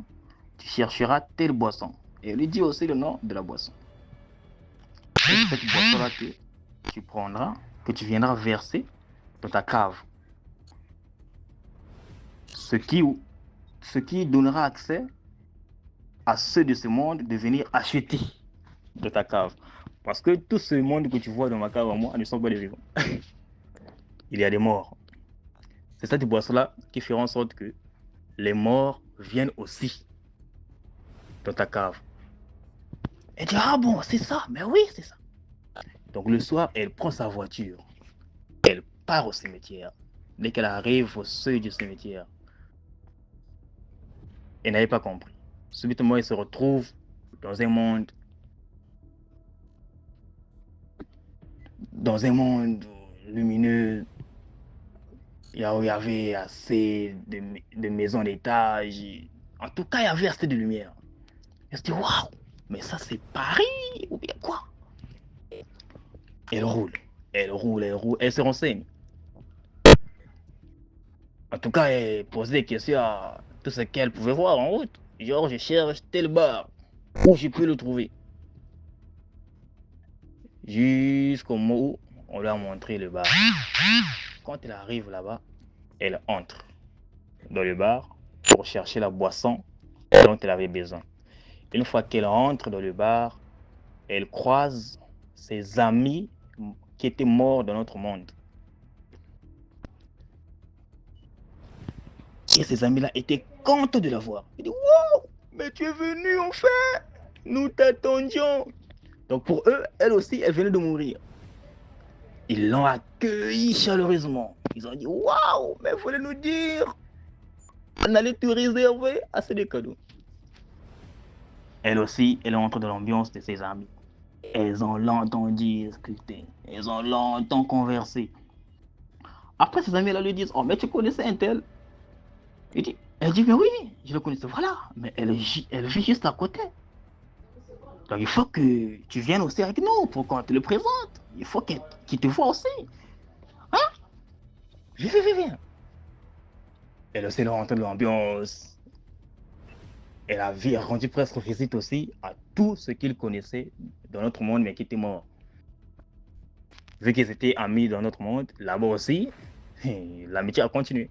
Speaker 4: tu chercheras telle boisson. Et elle lui dit aussi le nom de la boisson. Et cette boisson-là que tu prendras, que tu viendras verser dans ta cave. Ce qui donnera accès à ceux de ce monde de venir acheter de ta cave. Parce que tout ce monde que tu vois dans ma cave à moi ne sont pas des vivants. Il y a des morts. C'est cette boisson-là qui fera en sorte que les morts viennent aussi dans ta cave. Elle dit, ah bon, c'est ça, mais oui, c'est ça. Donc le soir, elle prend sa voiture. Elle part au cimetière. Dès qu'elle arrive au seuil du cimetière, elle n'avait pas compris. Subitement, elle se retrouve dans un monde lumineux. Il y avait assez de maisons d'étage. En tout cas, il y avait assez de lumière. Elle se dit, waouh, mais ça c'est Paris ou bien quoi? Elle roule, elle se renseigne. En tout cas, elle pose des questions à tout ce qu'elle pouvait voir en route. Genre, je cherche tel bar, où je peux le trouver. Jusqu'au moment où on lui a montré le bar. Quand elle arrive là-bas, elle entre dans le bar pour chercher la boisson dont elle avait besoin. Une fois qu'elle entre dans le bar, elle croise ses amis qui étaient morts dans notre monde. Et ces amis-là étaient contents de la voir. Ils disent, wow, mais tu es venu enfin, nous t'attendions. Donc pour eux, elle aussi, elle venait de mourir. Ils l'ont accueillie chaleureusement. Ils ont dit, waouh, mais il fallait nous dire, on allait te réserver assez de cadeaux. Elle aussi, elle entre dans l'ambiance de ses amis. Elles ont longtemps discuté, elles ont longtemps conversé. Après, ses amis là lui disent, oh, mais tu connaissais un tel? Elle dit, mais oui, je le connaissais, voilà. Mais elle vit juste à côté. Donc il faut que tu viennes aussi avec nous pour qu'on te le présente. Il faut qu'il te voit aussi. Hein? Viens. Elle aussi, elle rentre dans l'ambiance. Elle a rendu presque visite aussi à tout ce qu'il connaissait dans notre monde, mais qui était mort. Vu qu'ils étaient amis dans notre monde, là-bas aussi, l'amitié a continué.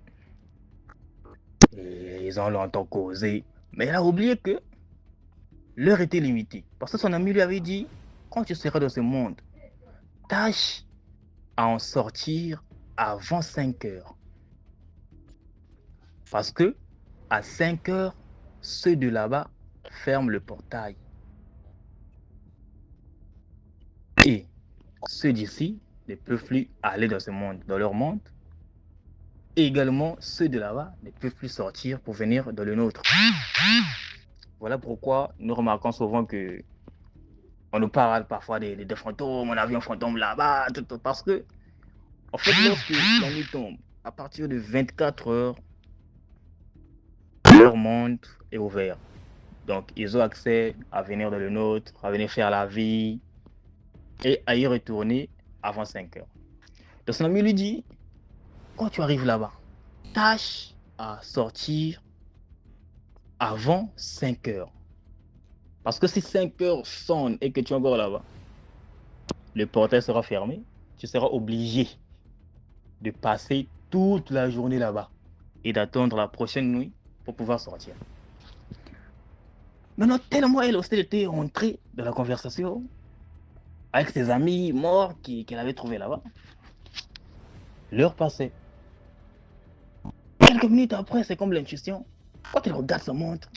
Speaker 4: Et ils ont longtemps causé. Mais elle a oublié que l'heure était limitée. Parce que son ami lui avait dit, quand tu seras dans ce monde, tâche à en sortir avant 5h. Parce que à 5h, ceux de là-bas ferment le portail. Et ceux d'ici ne peuvent plus aller dans ce monde, dans leur monde. Et également, ceux de là-bas ne peuvent plus sortir pour venir dans le nôtre. Voilà pourquoi nous remarquons souvent que on nous parle parfois des fantômes, on a vu un fantôme là-bas, parce que, en fait, lorsque la nuit tombe, à partir de 24h, leur monde est ouvert. Donc, ils ont accès à venir dans le nôtre, à venir faire la vie et à y retourner avant 5h. Donc, son ami lui dit, quand tu arrives là-bas, tâche à sortir avant 5h. Parce que si 5h sonne et que tu es encore là-bas, le portail sera fermé, tu seras obligé de passer toute la journée là-bas et d'attendre la prochaine nuit pour pouvoir sortir. Maintenant, tellement elle aussi était rentrée dans la conversation avec ses amis morts qu'elle avait trouvés là-bas. L'heure passait. Quelques minutes après, c'est comme l'intuition. Quand elle regarde sa montre,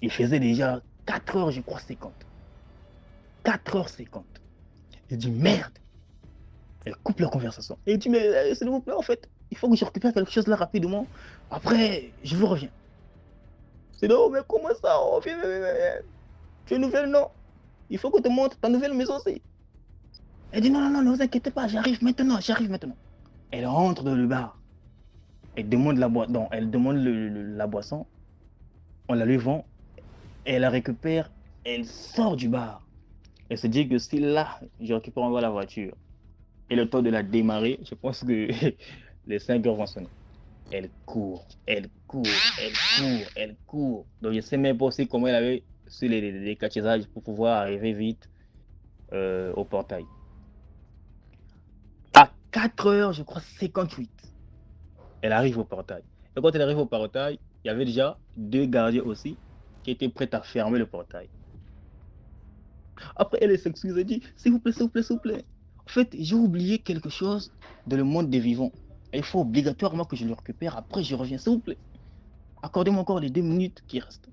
Speaker 4: il faisait déjà 4h, je crois, 50. 4h50. Elle dit merde. Elle coupe la conversation. Elle dit mais s'il vous plaît, en fait, il faut que je récupère quelque chose là rapidement. Après, je vous reviens. C'est non, mais comment ça? Oh, viens. Tu es nouvelle, non? Il faut que tu montres ta nouvelle maison aussi. Elle dit non, ne vous inquiétez pas, j'arrive maintenant. Elle rentre dans le bar. Elle demande la boisson. Elle demande la boisson. On la lui vend. Elle la récupère. Elle sort du bar. Elle se dit que si là, je récupère encore la voiture et le temps de la démarrer, je pense que les 5 heures vont sonner. Elle court. Donc je sais même pas aussi comment elle avait sur les cachettages pour pouvoir arriver vite au portail. À 4h, je crois 58, elle arrive au portail. Et quand elle arrive au portail, il y avait déjà 2 gardiens aussi qui étaient prêts à fermer le portail. Après, elle s'excuse et dit s'il vous plaît. En fait, j'ai oublié quelque chose dans le monde des vivants. Et il faut obligatoirement que je le récupère. Après, je reviens, s'il vous plaît. Accordez-moi encore les 2 minutes qui restent.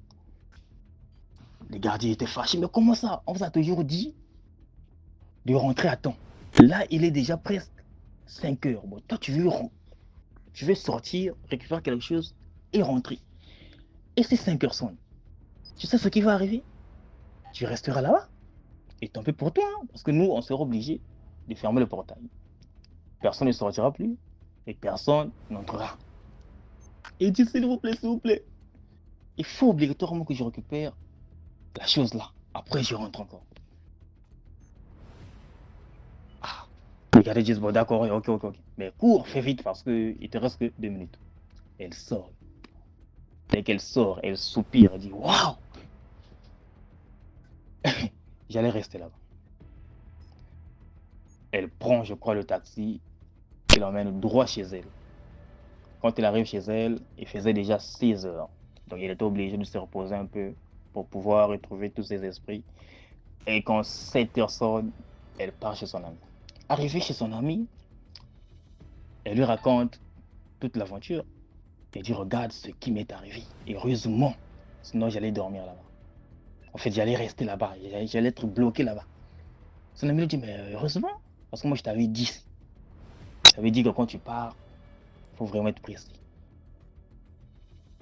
Speaker 4: Les gardiens étaient fâchés. Mais comment ça? On vous a toujours dit de rentrer à temps. Là, il est déjà presque 5 heures. Bon, toi, tu veux sortir, récupérer quelque chose et rentrer. Et c'est 5 heures sonnent. Tu sais ce qui va arriver? Tu resteras là-bas. Et tant pis pour toi, hein, parce que nous, on sera obligés de fermer le portail. Personne ne sortira plus et personne n'entrera. Et dit s'il vous plaît. Il faut obligatoirement que je récupère la chose là. Après, je rentre encore. Regardez, disent bon, d'accord, ok. Mais cours, fais vite parce qu'il te reste que 2 minutes. Elle sort. Dès qu'elle sort, elle soupire, elle dit waouh! J'allais rester là-bas. Elle prend, je crois, le taxi et l'emmène droit chez elle. Quand elle arrive chez elle, il faisait déjà 6 heures. Donc elle était obligée de se reposer un peu pour pouvoir retrouver tous ses esprits. Et quand 7 heures sonne, elle part chez son ami. Arrivée chez son ami, elle lui raconte toute l'aventure. Elle dit regarde ce qui m'est arrivé. Heureusement, sinon j'allais dormir là-bas. En fait, j'allais rester là-bas. J'allais être bloqué là-bas. Son ami lui dit mais heureusement, parce que moi je t'avais dit. J'avais dit que quand tu pars, il faut vraiment être précis.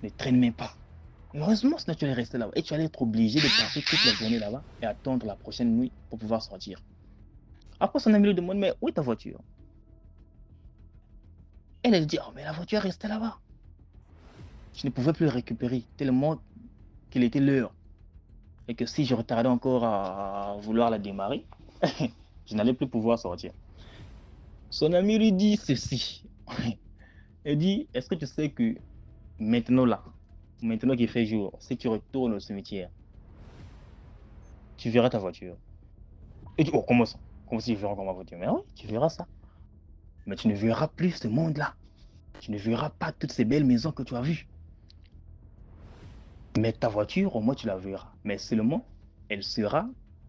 Speaker 4: Ne traîne même pas. Heureusement, sinon tu allais rester là-bas. Et tu allais être obligé de passer toute la journée là-bas et attendre la prochaine nuit pour pouvoir sortir. Après, son ami lui demande mais où est ta voiture? Elle dit oh mais la voiture est restée là-bas. Je ne pouvais plus le récupérer tellement qu'il était l'heure. Et que si je retardais encore à vouloir la démarrer, je n'allais plus pouvoir sortir. Son ami lui dit ceci. Il dit, est-ce que tu sais que maintenant qu'il fait jour, si tu retournes au cimetière, tu verras ta voiture. Et dit, oh comment ça? Comment si je verrai encore ma voiture? Mais oui, tu verras ça. Mais tu ne verras plus ce monde-là. Tu ne verras pas toutes ces belles maisons que tu as vues. Mais ta voiture, au moins tu la verras. Mais seulement, elle sera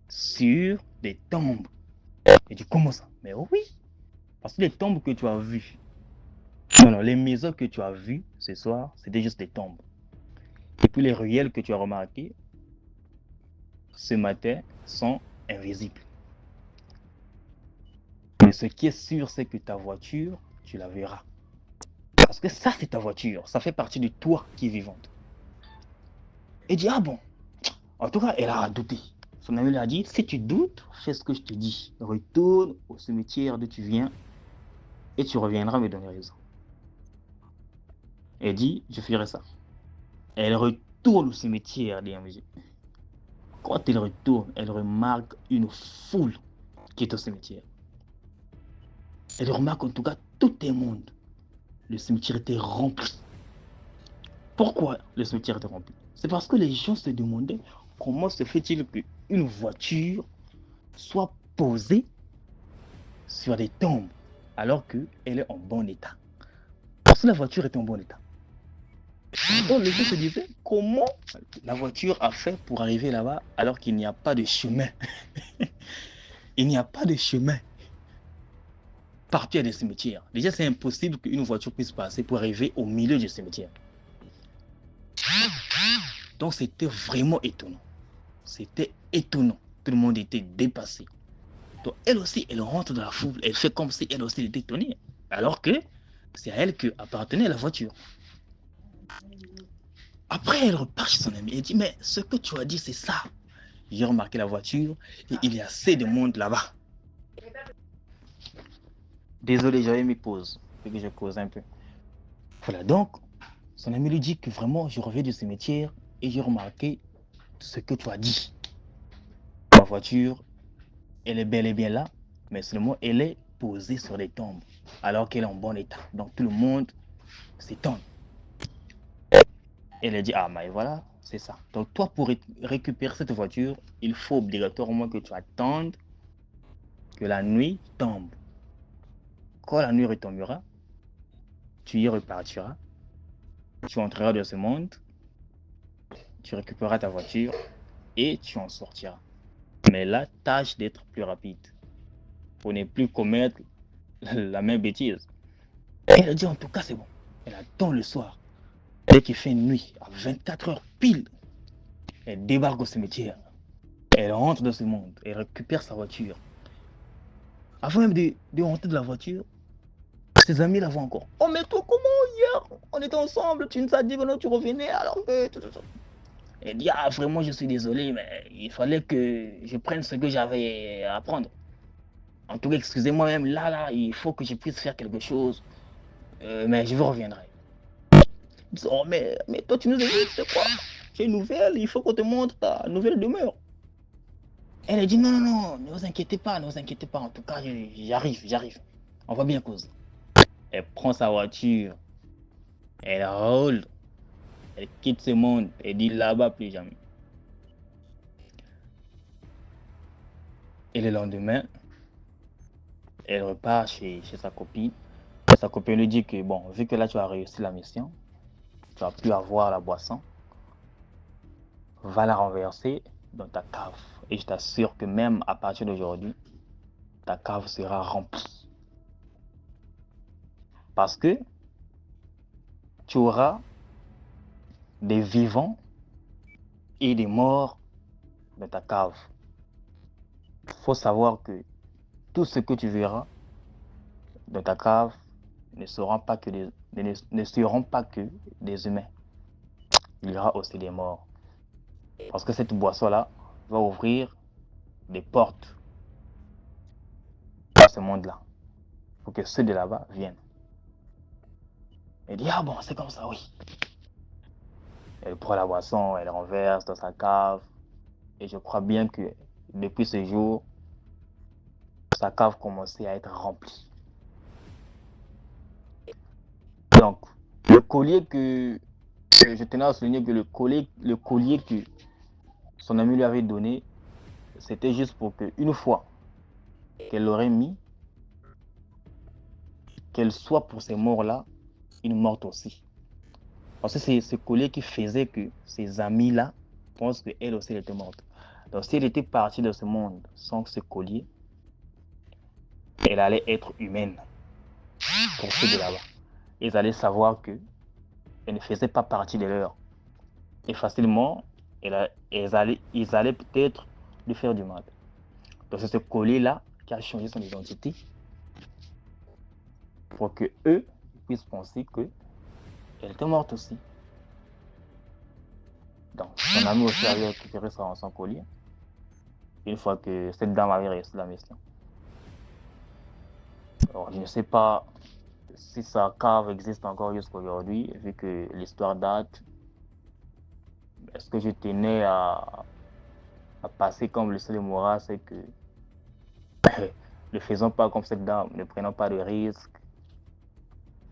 Speaker 4: sur des tombes. Et tu dis, comment ça? Mais oui, parce que les tombes que tu as vues, non, les maisons que tu as vues ce soir, c'était juste des tombes. Et puis les ruelles que tu as remarquées, ce matin, sont invisibles. Mais ce qui est sûr, c'est que ta voiture, tu la verras. Parce que ça, c'est ta voiture. Ça fait partie de toi qui est vivante. Et dit, ah bon. En tout cas, elle a douté. Son ami lui a dit, si tu doutes, fais ce que je te dis. Retourne au cimetière d'où tu viens et tu reviendras me donner raison. Elle dit, je ferai ça. Elle retourne au cimetière DMG. Quand elle retourne, elle remarque une foule qui est au cimetière. Elle remarque en tout cas tout est monde. Le cimetière était rempli. Pourquoi le cimetière était rempli? C'est parce que les gens se demandaient comment se fait-il qu'une voiture soit posée sur des tombes. alors qu'elle est en bon état. Parce que la voiture est en bon état. Donc le fils se disait, comment la voiture a fait pour arriver là-bas alors qu'il n'y a pas de chemin? Il n'y a pas de chemin. Partout, il y a des cimetières. Déjà, c'est impossible qu'une voiture puisse passer pour arriver au milieu du cimetière. Donc, c'était vraiment étonnant. C'était étonnant. Tout le monde était dépassé. Donc, elle aussi, elle rentre dans la foule. Elle fait comme si elle aussi était étonnée. Alors que c'est à elle que appartenait la voiture. Après, elle repart chez son ami. Elle dit, mais ce que tu as dit, c'est ça. J'ai remarqué la voiture et il y a assez de monde là-bas. Désolé, j'avais mis pause. Faut que je cause un peu. Voilà, donc, son ami lui dit que vraiment, je reviens du cimetière et j'ai remarqué ce que tu as dit. La voiture, elle est bel et bien là, mais seulement elle est posée sur les tombes, alors qu'elle est en bon état. Donc tout le monde s'étonne. Elle a dit, ah, mais voilà, c'est ça. Donc toi, pour récupérer cette voiture, il faut obligatoirement que tu attendes que la nuit tombe. Quand la nuit retombera, tu y repartiras, tu entreras dans ce monde, tu récupéreras ta voiture et tu en sortiras. Mais là, tâche d'être plus rapide pour ne plus commettre la même bêtise. Elle a dit, en tout cas, c'est bon. Elle attend le soir. Dès qu'il fait nuit, à 24 heures pile, elle débarque au cimetière. Elle rentre dans ce monde. Elle récupère sa voiture. Avant même de rentrer de la voiture, ses amis la voient encore. Oh, mais toi, comment hier on était ensemble, tu nous as dit que non, tu revenais alors que... Elle dit, ah, vraiment, je suis désolé, mais il fallait que je prenne ce que j'avais à prendre. En tout cas, excusez-moi même, là, il faut que je puisse faire quelque chose. Mais je vous reviendrai. Oh, mais toi, tu nous as dit, c'est quoi? J'ai une nouvelle, il faut qu'on te montre ta nouvelle demeure. Elle a dit, non, non, non, ne vous inquiétez pas, ne vous inquiétez pas. En tout cas, j'arrive. On va bien cause. Elle prend sa voiture, elle roule, elle quitte ce monde, elle dit là-bas plus jamais. Et le lendemain, elle repart chez sa copine. Sa copine lui dit que, bon, vu que là tu as réussi la mission, tu as pu avoir la boisson, va la renverser dans ta cave. Et je t'assure que même à partir d'aujourd'hui, ta cave sera remplie. Parce que tu auras des vivants et des morts dans ta cave. Il faut savoir que tout ce que tu verras dans ta cave ne seront pas que des humains. Il y aura aussi des morts. Parce que cette boisson-là va ouvrir des portes à ce monde-là. Pour que ceux de là-bas viennent. Elle dit, ah bon, c'est comme ça, oui. Elle prend la boisson, elle renverse dans sa cave. Et je crois bien que depuis ce jour, sa cave commençait à être remplie. Donc, le collier que je tenais à souligner que le collier que son ami lui avait donné, c'était juste pour qu'une fois qu'elle l'aurait mis, qu'elle soit pour ces morts-là, une morte aussi. Parce que c'est ce collier qui faisait que ses amis-là pensent qu'elle aussi était morte. Donc si elle était partie de ce monde sans ce collier, elle allait être humaine pour ceux de là-bas. Ils allaient savoir qu'elle ne faisait pas partie de leur. Et facilement, ils allaient peut-être lui faire du mal. Donc c'est ce collier-là qui a changé son identité pour que eux puissent penser qu'elle était morte aussi. Donc son ami aussi avait récupéré son collier une fois que cette dame avait réussi la mission. Alors, je ne sais pas si sa cave existe encore jusqu'à aujourd'hui, vu que l'histoire date. Ce que je tenais à passer comme le seul moral, c'est que ne faisons pas comme cette dame, ne prenons pas de risques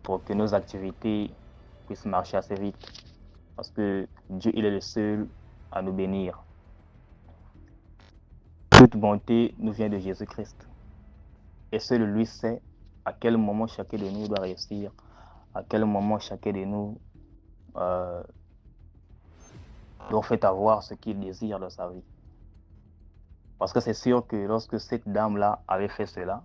Speaker 4: pour que nos activités puissent marcher assez vite. Parce que Dieu, il est le seul à nous bénir. Toute bonté nous vient de Jésus-Christ. Et seul lui sait à quel moment chacun de nous doit réussir, à quel moment chacun de nous doit faire avoir ce qu'il désire dans sa vie. Parce que c'est sûr que lorsque cette dame-là avait fait cela,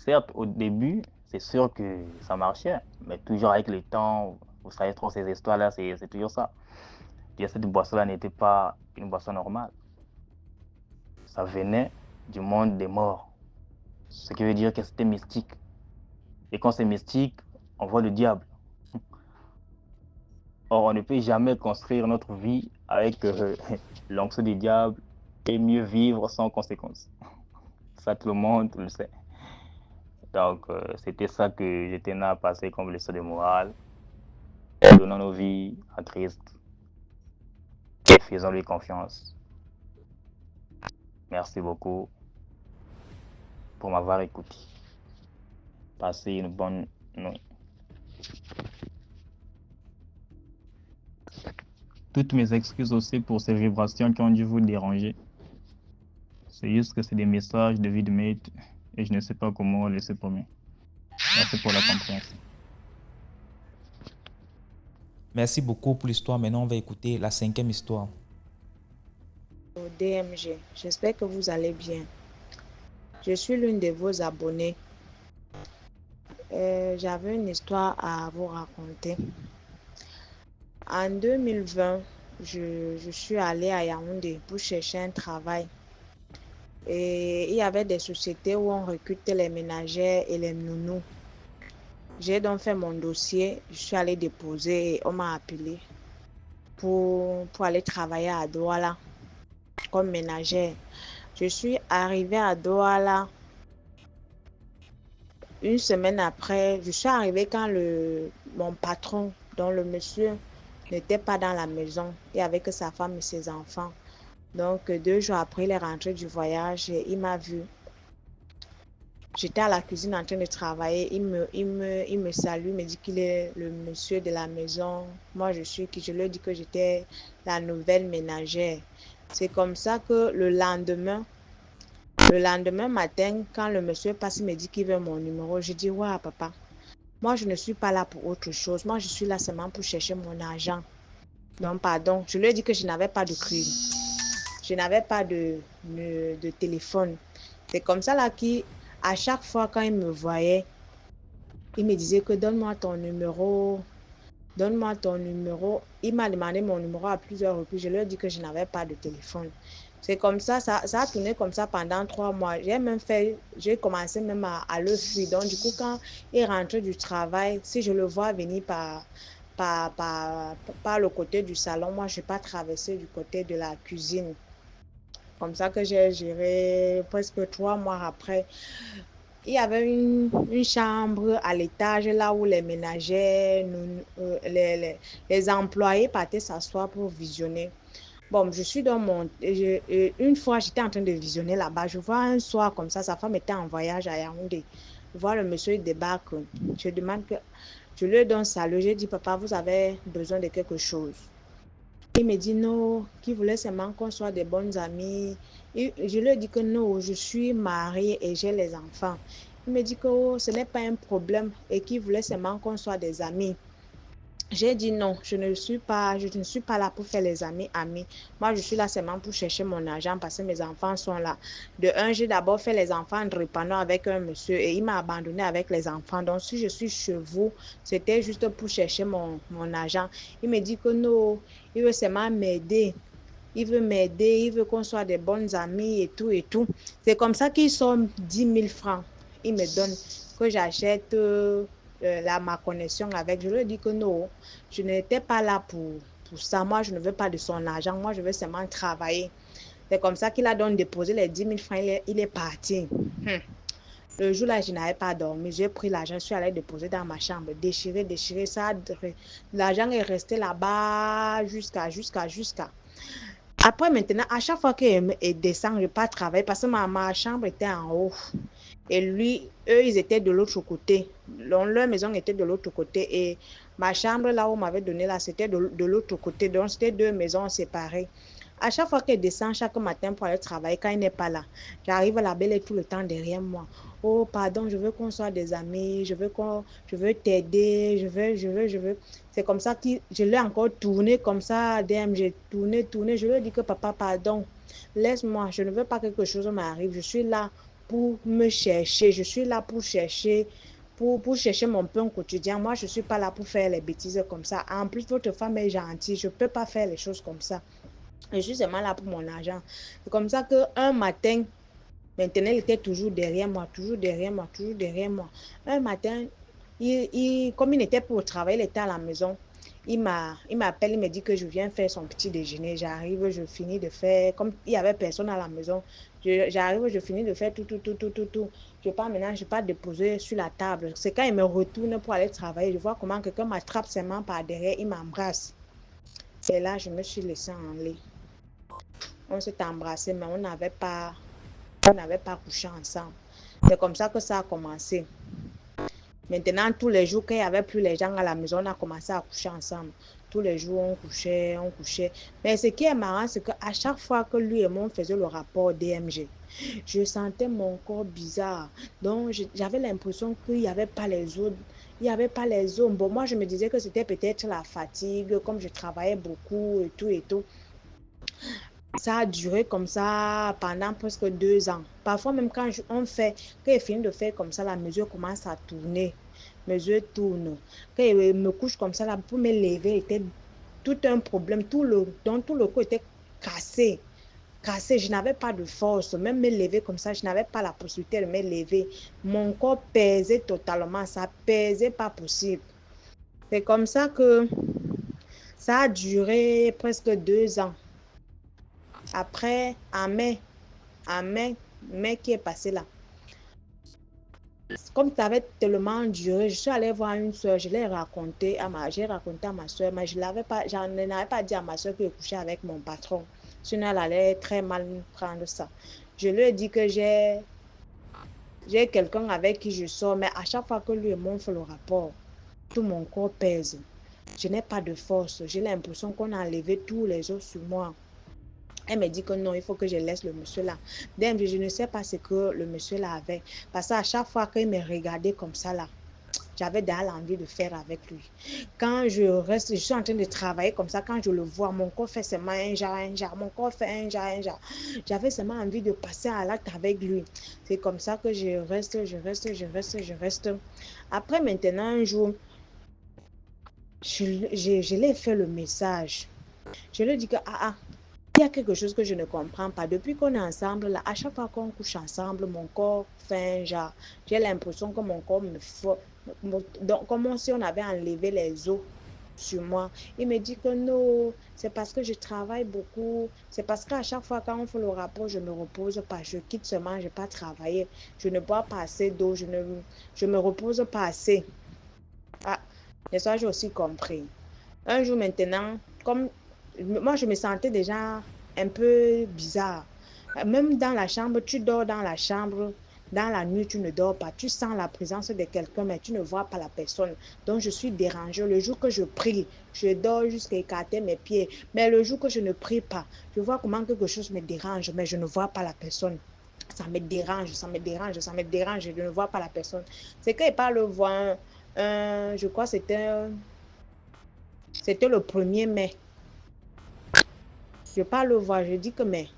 Speaker 4: certes, au début, c'est sûr que ça marchait, mais toujours avec le temps, vous savez trop ces histoires-là, c'est toujours ça. Et cette boisson-là n'était pas une boisson normale. Ça venait du monde des morts. Ce qui veut dire que c'était mystique. Et quand c'est mystique, on voit le diable. Or, on ne peut jamais construire notre vie avec l'onction du diable et mieux vivre sans conséquences. Ça, tout le monde le sait. Donc, c'était ça que je tenais à passer comme leçon de morale. Donnons nos vies à Christ et faisons-lui confiance. Merci beaucoup pour m'avoir écouté. Passez une bonne nuit. Toutes mes excuses aussi pour ces vibrations qui ont dû vous déranger. C'est juste que c'est des messages de vidmate et je ne sais pas comment les supprimer. Merci pour la compréhension.
Speaker 1: Merci beaucoup pour l'histoire. Maintenant, on va écouter la 5e histoire.
Speaker 5: DMG, j'espère que vous allez bien. Je suis l'une de vos abonnés. J'avais une histoire à vous raconter. En 2020, je suis allée à Yaoundé pour chercher un travail. Et il y avait des sociétés où on recrutait les ménagères et les nounous. J'ai donc fait mon dossier, je suis allée déposer et on m'a appelé pour aller travailler à Douala comme ménagère. Je suis arrivée à Douala une semaine après. Je suis arrivée quand mon patron, dont le monsieur, n'était pas dans la maison et avec sa femme et ses enfants. Donc 2 jours après, il est rentré du voyage et il m'a vu. J'étais à la cuisine en train de travailler. Il me salue, me dit qu'il est le monsieur de la maison. Moi, je lui ai dit que j'étais la nouvelle ménagère. C'est comme ça que le lendemain matin, quand le monsieur passe, il me dit qu'il veut mon numéro. Je dis, ouais, papa, moi, je ne suis pas là pour autre chose. Moi, je suis là seulement pour chercher mon argent. Non, pardon. Je lui ai dit que je n'avais pas de crédit. Je n'avais pas de téléphone. C'est comme ça là qu'à chaque fois quand il me voyait, il me disait que donne-moi ton numéro. Donne-moi ton numéro. Il m'a demandé mon numéro à plusieurs reprises. Je lui ai dit que je n'avais pas de téléphone. C'est comme ça a tourné comme ça pendant 3 mois. J'ai commencé même à le fuir. Donc du coup, quand il rentrait du travail, si je le vois venir par le côté du salon, moi je ne vais pas traverser du côté de la cuisine. Comme ça que j'ai géré presque 3 mois après. Il y avait une chambre à l'étage là où les ménagères, les employés partaient s'asseoir pour visionner. Bon, je suis dans une fois, j'étais en train de visionner là-bas. Je vois un soir comme ça, sa femme était en voyage à Yaoundé. Je vois le monsieur, il débarque. Je lui donne salut. J'ai dit, papa, vous avez besoin de quelque chose. Il me dit non, qu'il voulait seulement qu'on soit des bonnes amies. Je lui ai dit que non, je suis mariée et j'ai les enfants. Il me dit que ce n'est pas un problème et qu'il voulait seulement qu'on soit des amis. J'ai dit non, je ne suis pas là pour faire les amis. Moi, je suis là seulement pour chercher mon argent parce que mes enfants sont là. De un, j'ai d'abord fait les enfants de répandant avec un monsieur et il m'a abandonné avec les enfants. Donc, si je suis chez vous, c'était juste pour chercher mon argent. Il me dit que non, il veut seulement m'aider. Il veut m'aider, il veut qu'on soit des bonnes amies et tout et tout. C'est comme ça qu'ils sont 10 000 francs. Il me donne que j'achète ma connexion avec. Je lui ai dit que non, je n'étais pas là pour ça. Moi, je ne veux pas de son argent. Moi, je veux seulement travailler. C'est comme ça qu'il a donc déposé les 10 000 francs. Il est parti. Le jour-là, je n'avais pas dormi. J'ai pris l'argent, je suis allée déposer dans ma chambre. Déchirer ça. L'argent est resté là-bas jusqu'à. Après, maintenant, à chaque fois qu'il descend, je ne pas travailler parce que ma chambre était en haut. Et eux, ils étaient de l'autre côté. Leur maison était de l'autre côté. Et ma chambre, là où on m'avait donné, là, c'était de l'autre côté. Donc, c'était 2 maisons séparées. À chaque fois qu'elle descend chaque matin pour aller travailler, quand il n'est pas là, j'arrive à la belle est tout le temps derrière moi. Oh, pardon, je veux qu'on soit des amis, je veux t'aider, je veux. C'est comme ça que je l'ai encore tourné comme ça, DM, j'ai tourné. Je lui ai dit que papa, pardon, laisse-moi, je ne veux pas que quelque chose m'arrive. Je suis là pour me chercher, je suis là pour chercher. Pour chercher mon pain quotidien. Moi, je ne suis pas là pour faire les bêtises comme ça. En plus, votre femme est gentille. Je ne peux pas faire les choses comme ça. Je suis seulement là pour mon argent. C'est comme ça qu'un matin, maintenant, il était toujours derrière moi, toujours derrière moi, toujours derrière moi. Un matin, comme il n'était pas au travail, il était à la maison. Il m'appelle, il me dit que je viens faire son petit déjeuner. J'arrive, je finis de faire, comme il n'y avait personne à la maison, j'arrive, je finis de faire tout. Je pars maintenant, je pars déposer sur la table. C'est quand il me retourne pour aller travailler, je vois comment quelqu'un m'attrape ses mains par derrière, il m'embrasse. Et là, je me suis laissée aller. On s'est embrassé, mais on n'avait pas couché ensemble. C'est comme ça que ça a commencé. Maintenant, tous les jours, quand il n'y avait plus les gens à la maison, on a commencé à coucher ensemble. Tous les jours, on couchait, on couchait. Mais ce qui est marrant, c'est qu'à chaque fois que lui et moi, on faisait le rapport DMG, je sentais mon corps bizarre. Donc, j'avais l'impression qu'il n'y avait pas les autres. Il n'y avait pas les autres. Bon, moi, je me disais que c'était peut-être la fatigue, comme je travaillais beaucoup et tout et tout. Ça a duré comme ça pendant presque 2 ans. Parfois, même quand quand il finit de faire comme ça, la mesure commence à tourner. Mesure tourne. Quand il me couche comme ça, là, pour me lever, c'était tout un problème. Donc, tout le corps était cassé. Cassé. Je n'avais pas de force. Même me lever comme ça, je n'avais pas la possibilité de me lever. Mon corps pesait totalement. Ça pesait pas possible. C'est comme ça que ça a duré presque 2 ans. Après, en mai qui est passé là, comme ça avait tellement duré, je suis allée voir une soeur, j'ai raconté à ma soeur, mais je n'avais pas dit à ma soeur que je couchais avec mon patron. Sinon, elle allait très mal prendre ça. Je lui ai dit que j'ai quelqu'un avec qui je sors, mais à chaque fois que lui et moi on fait le rapport, tout mon corps pèse. Je n'ai pas de force. J'ai l'impression qu'on a enlevé tous les os sur moi. Elle me dit que non, il faut que je laisse le monsieur là. Je ne sais pas ce que le monsieur là avait. Parce qu'à chaque fois qu'il me regardait comme ça là, j'avais déjà l'envie de faire avec lui. Quand je suis en train de travailler comme ça, quand je le vois, mon corps fait seulement un genre, mon corps fait un genre. J'avais seulement envie de passer à l'acte avec lui. C'est comme ça que je reste. Après, maintenant, un jour, je l'ai fait le message. Je lui ai dit que, il y a quelque chose que je ne comprends pas. Depuis qu'on est ensemble, là, à chaque fois qu'on couche ensemble, mon corps fait un genre. J'ai l'impression que mon corps me faut. Donc, comme si on avait enlevé les os sur moi. Il me dit que non, c'est parce que je travaille beaucoup. C'est parce qu'à chaque fois quand on fait le rapport, je ne me repose pas. Je quitte seulement, je n'ai pas travaillé. Je ne bois pas assez d'eau. Je me repose pas assez. Ah, et ça, j'ai aussi compris. Un jour maintenant, comme moi, je me sentais déjà un peu bizarre. Même dans la chambre, tu dors dans la chambre, dans la nuit, tu ne dors pas. Tu sens la présence de quelqu'un, mais tu ne vois pas la personne. Donc, je suis dérangée. Le jour que je prie, je dors jusqu'à écarter mes pieds. Mais le jour que je ne prie pas, je vois comment quelque chose me dérange, mais je ne vois pas la personne. Ça me dérange, je ne vois pas la personne. C'est qu'il parle voir, je crois que c'était le 1er mai. Je parle le voir, je dis que mais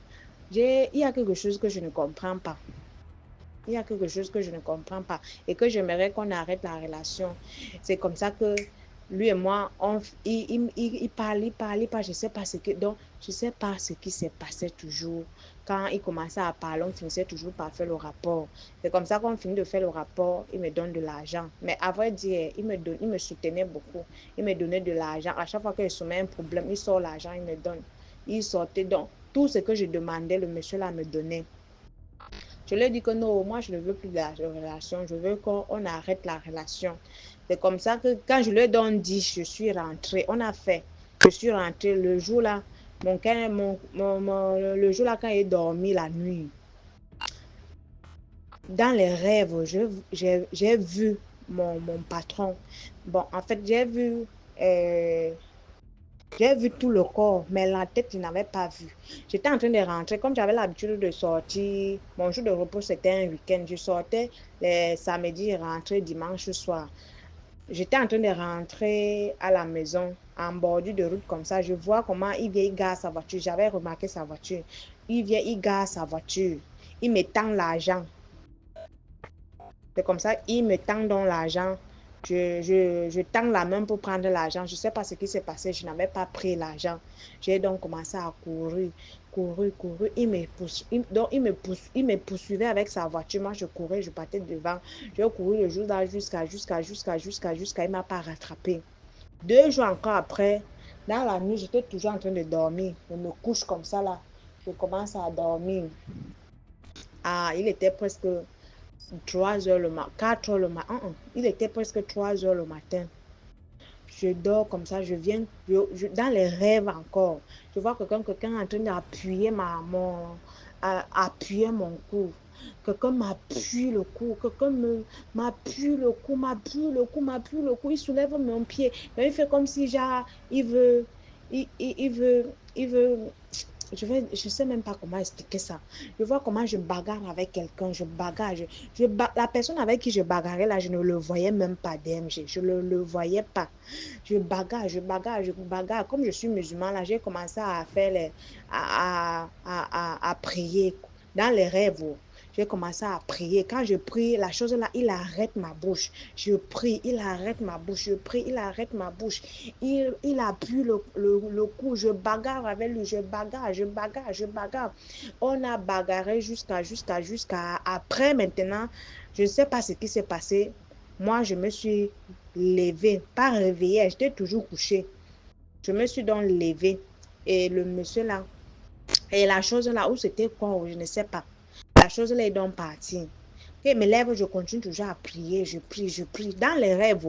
Speaker 5: il y a quelque chose que je ne comprends pas. Il y a quelque chose que je ne comprends pas et que j'aimerais qu'on arrête la relation. C'est comme ça que lui et moi, il parle, je ne sais pas ce que, donc, je sais pas ce qui s'est passé toujours. Quand il commençait à parler, on finissait toujours par faire le rapport. C'est comme ça qu'on finit de faire le rapport, il me donne de l'argent. Mais à vrai dire, il me soutenait beaucoup. Il me donnait de l'argent. À chaque fois qu'il soumet un problème, il sort l'argent, il me donne. Il sortait donc. Tout ce que je demandais, le monsieur là me donnait. Je lui ai dit que non, moi je ne veux plus de la relation, je veux qu'on arrête la relation. C'est comme ça que quand je lui ai dit, je suis rentrée, je suis rentrée le jour là, le jour là quand il est dormi la nuit. Dans les rêves, j'ai vu mon patron. Bon, en fait, j'ai vu J'ai vu tout le corps, mais la tête, je n'avais pas vu. J'étais en train de rentrer. Comme j'avais l'habitude de sortir, mon jour de repos, c'était un week-end. Je sortais les samedis et rentrais dimanche soir. J'étais en train de rentrer à la maison, en bordure de route comme ça. Je vois comment il vient, il gare sa voiture. J'avais remarqué sa voiture. Il vient, il gare sa voiture. Il me tend l'argent. C'est comme ça, il me tend dans l'argent. Je tends la main pour prendre l'argent. Je ne sais pas ce qui s'est passé. Je n'avais pas pris l'argent. J'ai donc commencé à courir, courir, courir. Donc, il me poursuivait avec sa voiture. Moi, je courais, je partais devant. J'ai couru le jour là jusqu'à. Il ne m'a pas rattrapé. 2 jours encore après, dans la nuit, j'étais toujours en train de dormir. Je me couche comme ça là. Je commence à dormir. Ah, il était presque 3 heures le matin, 4 heures le matin. Il était presque 3 heures le matin. Je dors comme ça, je viens, dans les rêves encore. Je vois quelqu'un en train d'appuyer appuyer mon cou. Quelqu'un m'appuie le cou, quelqu'un m'appuie le cou, m'appuie le cou, m'appuie le cou. Il soulève mon pied. Il fait comme si genre, il veut, je ne sais même pas comment expliquer ça. Je vois comment je bagarre avec quelqu'un, je bagarre. La personne avec qui je bagarrais là, je ne le voyais même pas DMG. Je ne le voyais pas. Je bagarre, je bagarre, je bagarre. Comme je suis musulman là, j'ai commencé à faire à prier dans les rêves. J'ai commencé à prier. Quand je prie, la chose là, il arrête ma bouche. Je prie, il arrête ma bouche. Je prie, il arrête ma bouche. Il appuie le cou. Je bagarre avec lui. Je bagarre, je bagarre, je bagarre. On a bagarré jusqu'à après maintenant. Je ne sais pas ce qui s'est passé. Moi, je me suis levée, pas réveillée. J'étais toujours couchée. Je me suis donc levée. Et le monsieur là, et la chose là, où c'était quoi, je ne sais pas. La chose là est donc partie. Quand je me lève, je continue toujours à prier, je prie, je prie. Dans les rêves,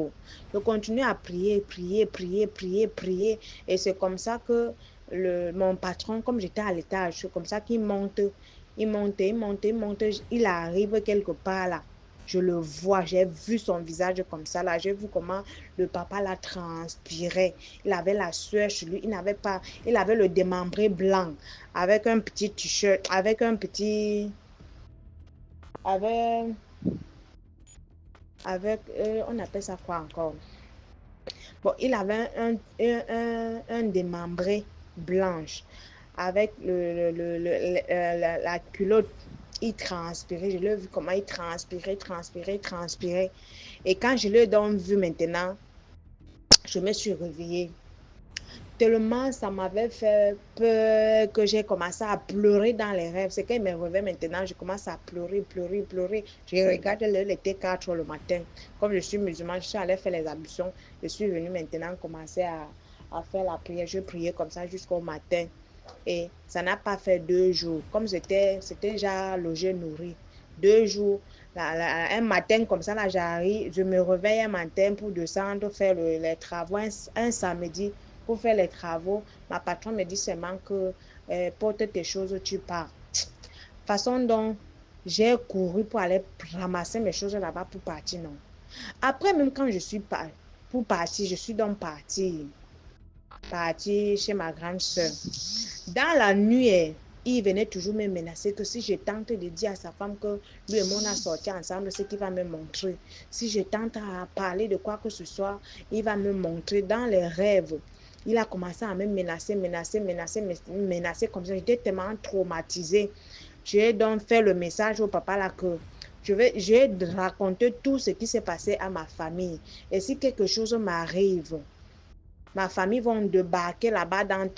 Speaker 5: je continue à prier, prier, prier, prier, prier. Et c'est comme ça que mon patron, comme j'étais à l'étage, c'est comme ça qu'il monte, il monte, il monte, il monte, il arrive quelque part là. Je le vois, j'ai vu son visage comme ça là, j'ai vu comment le papa là transpirait. Il avait la sueur sur lui, il avait le démembré blanc, avec un petit t-shirt, avec, on appelle ça quoi encore? Bon, il avait un démembré blanche avec la culotte. Il transpirait, je l'ai vu comment il transpirait. Et quand je l'ai donc vu maintenant, je me suis réveillée. Tellement ça m'avait fait peur que j'ai commencé à pleurer dans les rêves. C'est quand il me réveille maintenant, je commence à pleurer, pleurer, pleurer. Je regarde l'heure, il était 4 heures le matin. Comme je suis musulmane, je suis allée faire les ablutions. Je suis venue maintenant commencer à faire la prière. Je priais comme ça jusqu'au matin. Et ça n'a pas fait 2 jours. Comme c'était déjà logé, nourri. 2 jours. Un matin comme ça, là, j'arrive, je me réveille un matin pour descendre faire les travaux un samedi. Pour faire les travaux, ma patronne me dit seulement que porte tes choses, tu pars. Façon dont j'ai couru pour aller ramasser mes choses là-bas pour partir, non. Après, même quand je suis pour partir, je suis donc partie chez ma grande soeur. Dans la nuit, il venait toujours me menacer que si je tente de dire à sa femme que lui et moi on a sorti ensemble, c'est qu'il va me montrer. Si je tente à parler de quoi que ce soit, il va me montrer dans les rêves. Il a commencé à me menacer comme ça. J'étais tellement traumatisée. J'ai donc fait le message au papa là que je vais raconter tout ce qui s'est passé à ma famille. Et si quelque chose m'arrive, ma famille va débarquer là-bas dans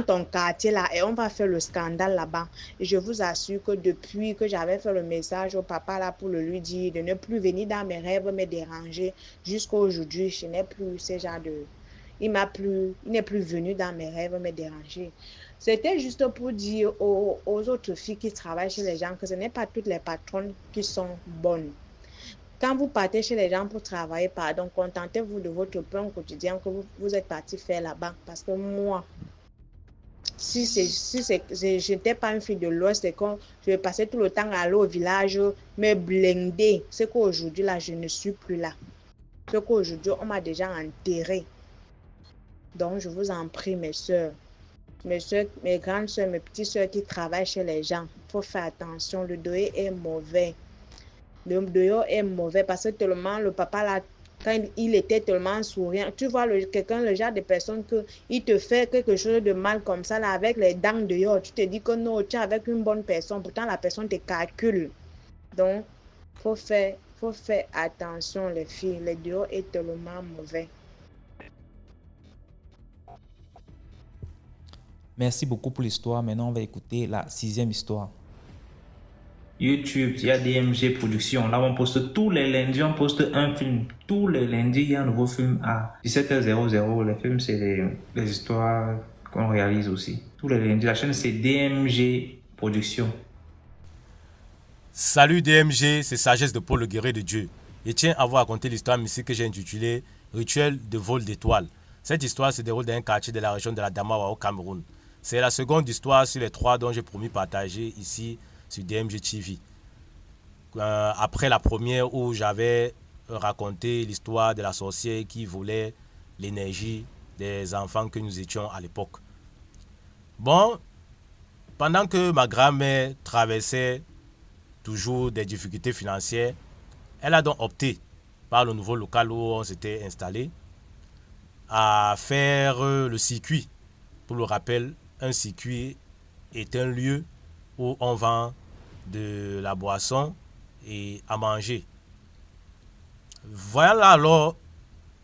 Speaker 5: ton quartier là et on va faire le scandale là-bas. Et je vous assure que depuis que j'avais fait le message au papa là pour lui dire de ne plus venir dans mes rêves me déranger, jusqu'à aujourd'hui, je n'ai plus ce genre de... Il n'est plus venu dans mes rêves me déranger. C'était juste pour dire aux autres filles qui travaillent chez les gens que ce n'est pas toutes les patronnes qui sont bonnes. Quand vous partez chez les gens pour travailler, pardon, contentez-vous de votre pain quotidien que vous êtes parti faire là-bas. Parce que moi, si je n'étais pas une fille de l'Ouest et que je passais tout le temps à aller au village, me blinder, c'est qu'aujourd'hui, là, je ne suis plus là. C'est qu'aujourd'hui, on m'a déjà enterré. Donc, je vous en prie, mes soeurs, mes grandes soeurs, mes petites soeurs qui travaillent chez les gens, il faut faire attention. Le deuil est mauvais. Le dehors est mauvais parce que tellement le papa là, quand il était tellement souriant, tu vois quelqu'un, le genre de personne que il te fait quelque chose de mal comme ça là avec les dents dehors, tu te dis que non, tu es avec une bonne personne, pourtant la personne te calcule. Donc, faut faire attention les filles, le dehors est tellement mauvais.
Speaker 1: Merci beaucoup pour l'histoire. Maintenant, on va écouter la 6e histoire. YouTube, il y a DMG Productions. Là, on poste tous les lundis, on poste un film. Tous les lundis, il y a un nouveau film à 17h00. Les films, c'est les histoires qu'on réalise aussi. Tous les lundis, la chaîne, c'est DMG Productions.
Speaker 6: Salut DMG, c'est Sagesse de Paul le Guerrier de Dieu. Je tiens à vous raconter l'histoire mystique que j'ai intitulée Rituel de vol d'étoiles. Cette histoire se déroule dans un quartier de la région de la Damawa au Cameroun. C'est la seconde histoire sur les 3 dont j'ai promis partager ici sur DMG TV. Après la première où j'avais raconté l'histoire de la sorcière qui volait l'énergie des enfants que nous étions à l'époque. Bon, pendant que ma grand-mère traversait toujours des difficultés financières, elle a donc opté par le nouveau local où on s'était installé à faire le circuit. Pour le rappel, un circuit est un lieu où on vend de la boisson et à manger. Voilà alors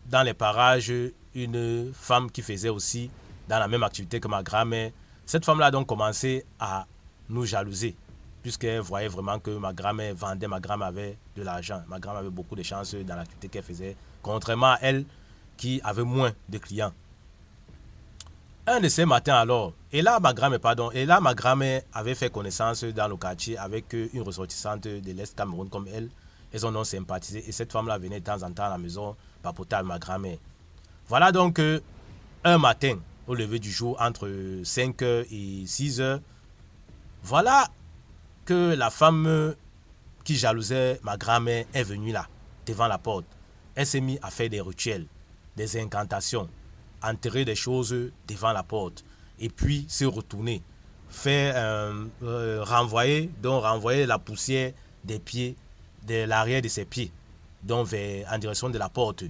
Speaker 6: dans les parages une femme qui faisait aussi dans la même activité que ma grand-mère. Cette femme-là a donc commencé à nous jalouser puisqu'elle voyait vraiment que ma grand-mère vendait, ma grand-mère avait de l'argent. Ma grand-mère avait beaucoup de chance dans l'activité qu'elle faisait, contrairement à elle qui avait moins de clients. Un de ces matins alors, et là ma grand-mère avait fait connaissance dans le quartier avec une ressortissante de l'Est Cameroun comme elle. Elles ont donc sympathisé et cette femme-là venait de temps en temps à la maison papoter avec ma grand-mère. Voilà donc un matin, au lever du jour, entre 5h et 6h, voilà que la femme qui jalousait ma grand-mère est venue là, devant la porte. Elle s'est mise à faire des rituels, des incantations, enterrer des choses devant la porte et puis se retourner, faire renvoyer la poussière des pieds, de l'arrière de ses pieds, donc en direction de la porte,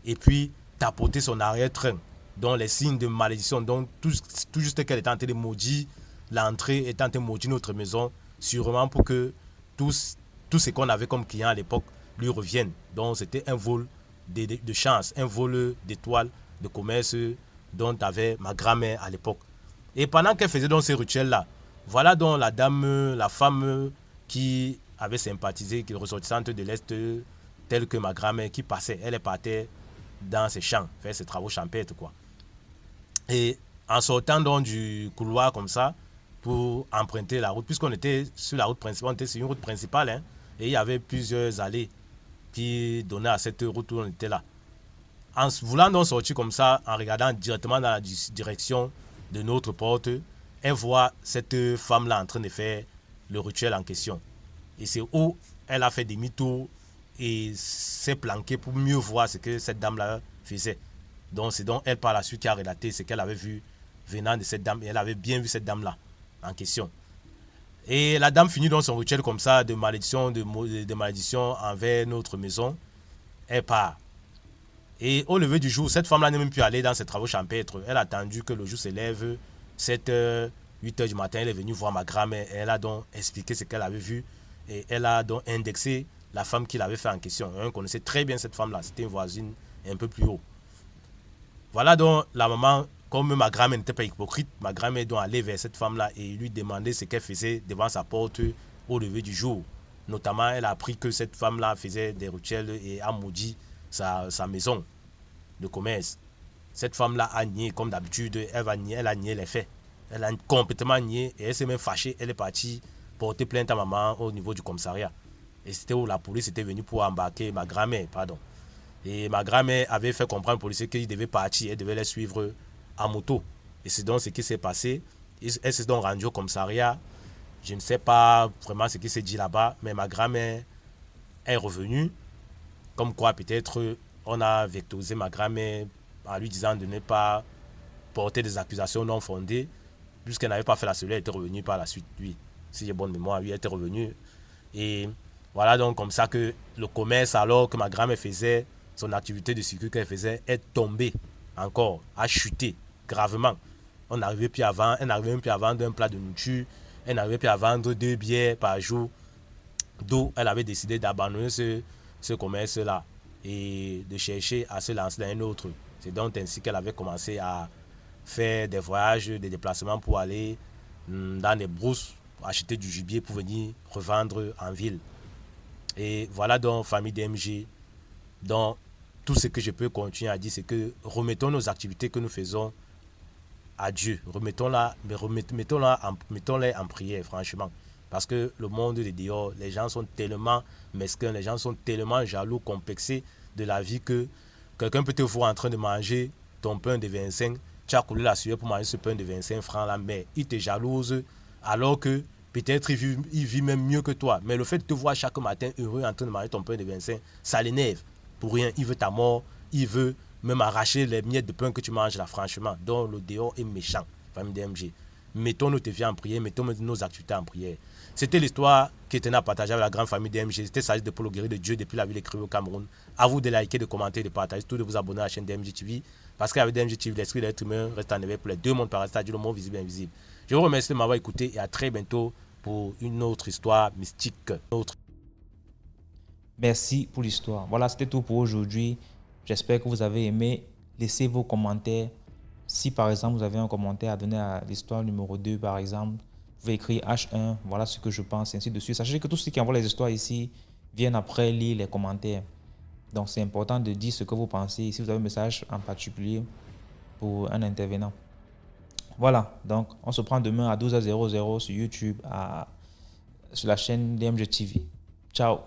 Speaker 6: et puis tapoter son arrière-train, dont les signes de malédiction, donc tout juste qu'elle était en train de maudire l'entrée, était en train de maudire notre maison, sûrement pour que tout ce qu'on avait comme client à l'époque lui revienne. Donc c'était un vol de chance, un vol d'étoiles de commerce dont avait ma grand-mère à l'époque. Et pendant qu'elle faisait donc ces rituels-là, voilà donc la femme qui avait sympathisé, qui est ressortissante de l'Est, telle que ma grand-mère qui passait. Elle partait dans ses champs, faire ses travaux champêtres, quoi. Et en sortant donc du couloir comme ça, pour emprunter la route, puisqu'on était sur la route principale, on était sur une route principale, hein, et il y avait plusieurs allées qui donnaient à cette route où on était là. En voulant donc sortir comme ça, en regardant directement dans la direction de notre porte, elle voit cette femme-là en train de faire le rituel en question. Et c'est où elle a fait demi-tour et s'est planquée pour mieux voir ce que cette dame-là faisait. Donc c'est donc elle par la suite qui a relaté ce qu'elle avait vu venant de cette dame. Et elle avait bien vu cette dame-là en question. Et la dame finit donc son rituel comme ça de malédiction, de malédiction envers notre maison. Elle part. Et au lever du jour, cette femme-là n'est même plus allée dans ses travaux champêtres. Elle a attendu que le jour se lève, 7h, 8h du matin, elle est venue voir ma grand-mère. Elle a donc expliqué ce qu'elle avait vu. Et elle a donc indexé la femme qui l'avait fait en question. On connaissait très bien cette femme-là. C'était une voisine un peu plus haut. Voilà donc la maman, comme ma grand-mère n'était pas hypocrite, ma grand-mère donc allait vers cette femme-là et lui demandait ce qu'elle faisait devant sa porte au lever du jour. Notamment, elle a appris que cette femme-là faisait des rituels et a maudit sa maison de commerce. Cette femme-là a nié, comme d'habitude, elle a nié les faits. Elle a complètement nié et elle s'est même fâchée. Elle est partie porter plainte à maman au niveau du commissariat. Et c'était où la police était venue pour embarquer ma grand-mère, pardon. Et ma grand-mère avait fait comprendre aux policiers qu'il devait partir, elle devait les suivre en moto. Et c'est donc ce qui s'est passé. Elle s'est donc rendue au commissariat. Je ne sais pas vraiment ce qui s'est dit là-bas, mais ma grand-mère est revenue. Comme quoi, peut-être, on a vectorisé ma grand-mère en lui disant de ne pas porté des accusations non fondées, puisqu'elle n'avait pas fait la cellule, elle était revenue par la suite, oui. Si j'ai bonne mémoire, oui, elle était revenue. Et voilà donc comme ça que le commerce, alors que ma grand-mère faisait, son activité de circuit qu'elle faisait, est tombée encore, a chuté gravement. On n'arrivait plus à vendre, elle n'arrivait même plus à vendre un plat de nourriture, elle n'arrivait plus à vendre 2 bières par jour. D'où elle avait décidé d'abandonner ce commerce-là et de chercher à se lancer dans un autre. C'est donc ainsi qu'elle avait commencé à faire des voyages, des déplacements pour aller dans les brousses, pour acheter du gibier pour venir revendre en ville. Et voilà donc, famille DMG, donc tout ce que je peux continuer à dire, c'est que remettons nos activités que nous faisons à Dieu. Mettons-les en prière, franchement. Parce que le monde de dehors, les gens sont tellement mesquins, les gens sont tellement jaloux, complexés de la vie que quelqu'un peut te voir en train de manger ton pain de 25, tu as coulé la sueur pour manger ce pain de 25 francs là, mais il te jalouse alors que peut-être il vit même mieux que toi. Mais le fait de te voir chaque matin heureux en train de manger ton pain de 25, ça l'énerve. Pour rien, il veut ta mort, il veut même arracher les miettes de pain que tu manges là, franchement. Donc le dehors est méchant, famille DMG. Mettons nos défis en prière, mettons nos activités en prière. C'était l'histoire qui tenait à partager avec la grande famille DMG. C'était Sagesse de Paul Guéry de Dieu depuis la ville écrite au Cameroun. À vous de liker, de commenter, de partager, surtout de vous abonner à la chaîne DMG TV. Parce qu'avec DMG TV, l'esprit de l'être humain reste en éveil pour les deux mondes par c'est-à-dire le monde visible et invisible. Je vous remercie de m'avoir écouté et à très bientôt pour une autre histoire mystique.
Speaker 1: Merci pour l'histoire. Voilà, c'était tout pour aujourd'hui. J'espère que vous avez aimé. Laissez vos commentaires. Si par exemple vous avez un commentaire à donner à l'histoire numéro 2 par exemple, vous pouvez écrire H1, voilà ce que je pense, et ainsi de suite. Sachez que tous ceux qui envoient les histoires ici viennent après lire les commentaires. Donc c'est important de dire ce que vous pensez. Si vous avez un message en particulier pour un intervenant. Voilà, donc on se prend demain à 12h00 sur YouTube, sur la chaîne DMG TV. Ciao.